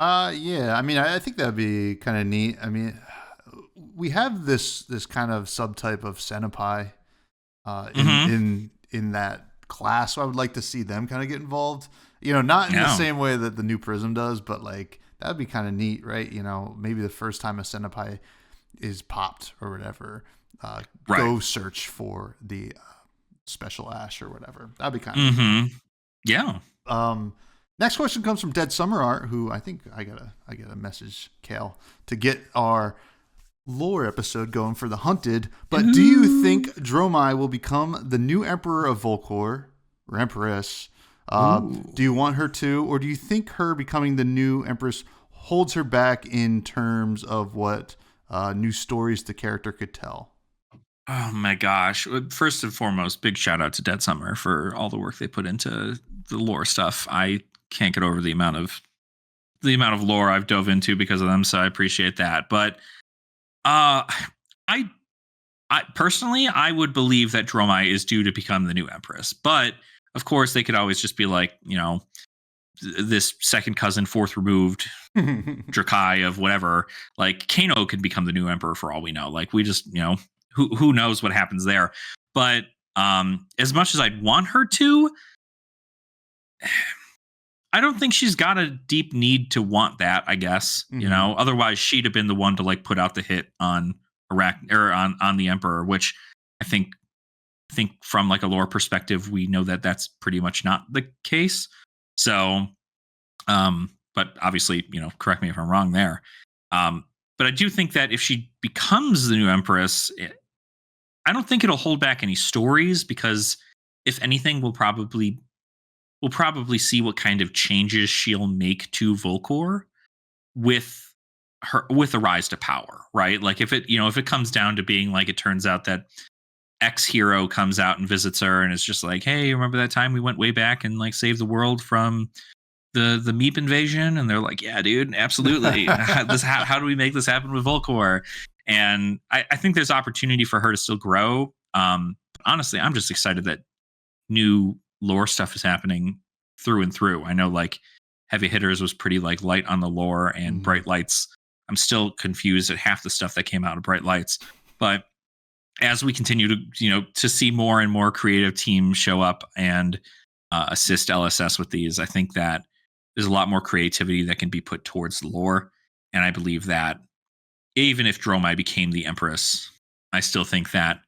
Yeah. I mean, I think that'd be kind of neat. I mean, we have this kind of subtype of Senpai in that class, so I would like to see them kind of get involved. Not in the same way that the new Prism does, but like that'd be kind of neat, right? Maybe the first time a Senpai is popped or whatever, go search for the special Ash or whatever. That'd be kind of neat. Yeah. Next question comes from Dead Summer Art, who I think I gotta message Kale to get our lore episode going for the Hunted. But do you think Dromai will become the new Emperor of Volcor or Empress? Do you want her to, or do you think her becoming the new Empress holds her back in terms of what new stories the character could tell? Oh my gosh. First and foremost, big shout out to Dead Summer for all the work they put into the lore stuff. I can't get over the amount of lore I've dove into because of them, so I appreciate that. But I personally, I would believe that Dromai is due to become the new Empress. But of course, they could always just be like, this second cousin, fourth removed Drakai of whatever. Like Kano could become the new Emperor for all we know. Like we just, who knows what happens there. But as much as I'd want her to, I don't think she's got a deep need to want that, I guess. Otherwise she'd have been the one to like put out the hit on on the Emperor, which I think from like a lore perspective, we know that that's pretty much not the case. So, but obviously, correct me if I'm wrong there. But I do think that if she becomes the new Empress, I don't think it'll hold back any stories, because if anything, we'll probably see what kind of changes she'll make to Volcor with a rise to power, right? Like if it comes down to being like, it turns out that X hero comes out and visits her and it's just like, hey, remember that time we went way back and like saved the world from the Meep invasion? And they're like, yeah, dude, absolutely. How do we make this happen with Volcor? And I think there's opportunity for her to still grow. Honestly, I'm just excited that new lore stuff is happening through and through. I know like Heavy Hitters was pretty like light on the lore, and Bright Lights, I'm still confused at half the stuff that came out of Bright Lights. But as we continue to see more and more creative teams show up and assist LSS with these, I think that there's a lot more creativity that can be put towards the lore. And I believe that even if Dromai became the Empress, I still think that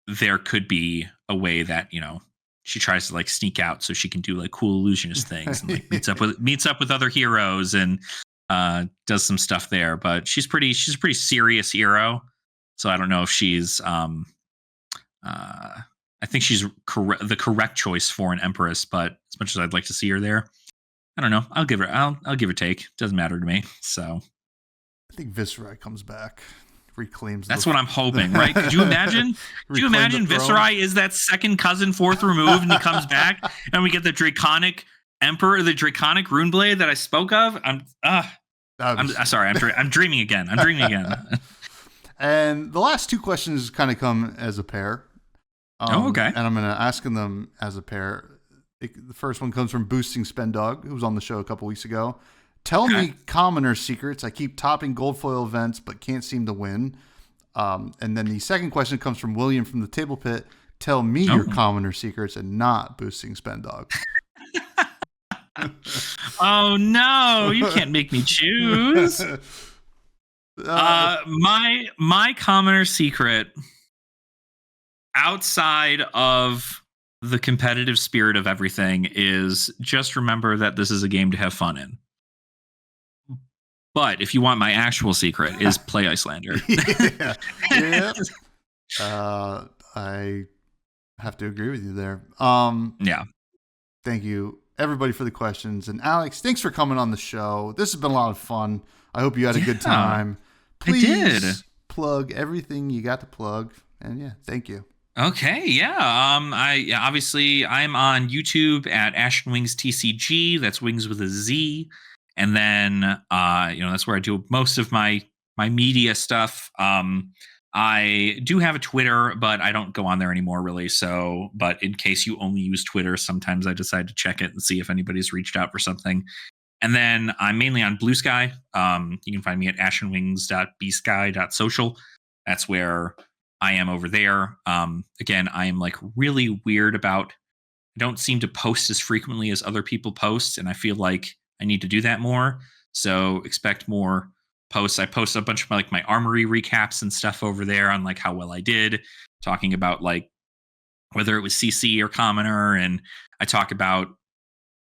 there could be a way that, she tries to like sneak out so she can do like cool illusionist things and like meets up with other heroes and does some stuff there. But she's a pretty serious hero. So I don't know if she's I think she's the correct choice for an Empress, but as much as I'd like to see her there, I don't know. I'll give her take. Doesn't matter to me. So I think Viserai comes back, reclaims. That's what I'm hoping, right? Could you imagine? Do you imagine Viserai is that second cousin, fourth removed, and he comes back, and we get the Draconic Emperor, the Draconic Runeblade that I spoke of? I'm sorry. I'm dreaming again. And the last two questions kind of come as a pair. Okay. And I'm going to ask them as a pair. The first one comes from Boosting Spendog, who was on the show a couple weeks ago. Tell me commoner secrets. I keep topping gold foil events, but can't seem to win. And then the second question comes from William from the Table Pit. Tell me your commoner secrets and not boosting spend dog. Oh no, you can't make me choose. My commoner secret outside of the competitive spirit of everything is just remember that this is a game to have fun in. But if you want my actual secret, is play Icelander. Yeah. I have to agree with you there. Yeah. Thank you, everybody, for the questions. And Alex, thanks for coming on the show. This has been a lot of fun. I hope you had a good time. Please plug everything you got to plug. And yeah, thank you. Okay, yeah. Obviously I'm on YouTube at AshenWingzTCG. That's wings with a Z. And then that's where I do most of my media stuff. I do have a Twitter, but I don't go on there anymore, really. So, but in case you only use Twitter, sometimes I decide to check it and see if anybody's reached out for something. And then I'm mainly on Blue Sky. You can find me at AshenWings.bsky.social. That's where I am over there. Again, I am like really weird about, I don't seem to post as frequently as other people post. And I feel like I need to do that more. So expect more posts. I post a bunch of my armory recaps and stuff over there on like how well I did, talking about like whether it was CC or Commoner. And I talk about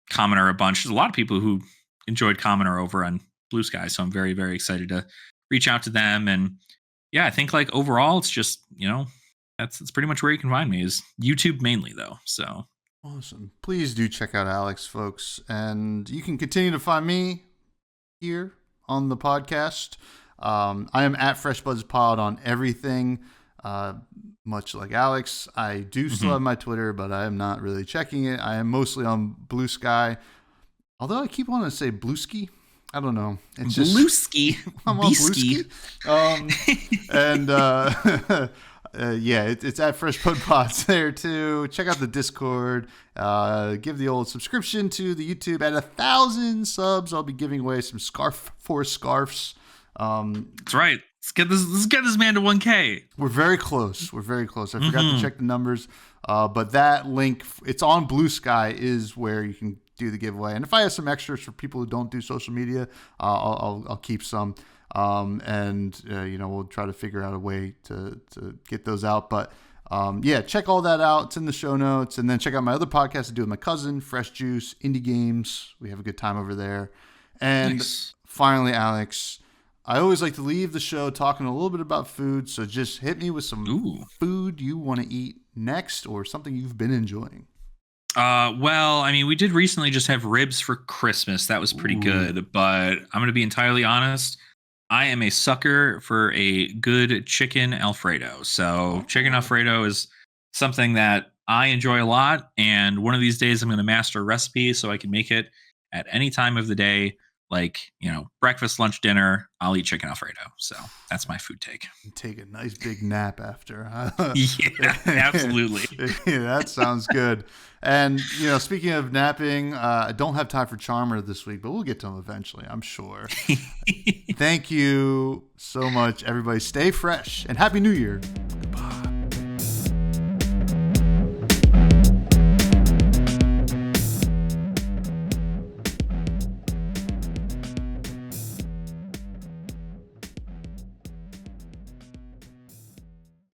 Commoner a bunch. There's a lot of people who enjoyed Commoner over on Blue Sky. So I'm very, very excited to reach out to them. And yeah, I think like overall, it's just, that's pretty much where you can find me is YouTube mainly though. So awesome. Please do check out Alex, folks. And you can continue to find me here on the podcast. I am at freshbudspod on everything. Much like Alex, I do still have my Twitter, but I am not really checking it. I am mostly on Blue Sky. Although I keep wanting to say Blueski. I don't know. It's just Blueski. I'm on Blueski. And yeah, it's at FreshBudPods there too. Check out the Discord. Give the old subscription to the YouTube. At 1,000 subs, I'll be giving away some scarves. That's right. Let's get this man to 1K. We're very close. I forgot to check the numbers. But that link, it's on Blue Sky, is where you can do the giveaway. And if I have some extras for people who don't do social media, I'll keep some. And we'll try to figure out a way to get those out. But yeah, check all that out. It's in the show notes. And then check out my other podcast I do with my cousin, Fresh Juice, Indie Games. We have a good time over there. And finally, Alex, I always like to leave the show talking a little bit about food. So just hit me with some food you want to eat next or something you've been enjoying. Well, I mean, we did recently just have ribs for Christmas. That was pretty good. But I'm going to be entirely honest. I am a sucker for a good chicken Alfredo. So chicken Alfredo is something that I enjoy a lot. And one of these days I'm going to master a recipe so I can make it at any time of the day. Like, breakfast, lunch, dinner, I'll eat chicken Alfredo. So that's my food take. Take a nice big nap after. Yeah, absolutely. Yeah, that sounds good. And, speaking of napping, I don't have time for Charmer this week, but we'll get to him eventually, I'm sure. Thank you so much, everybody. Stay fresh and Happy New Year.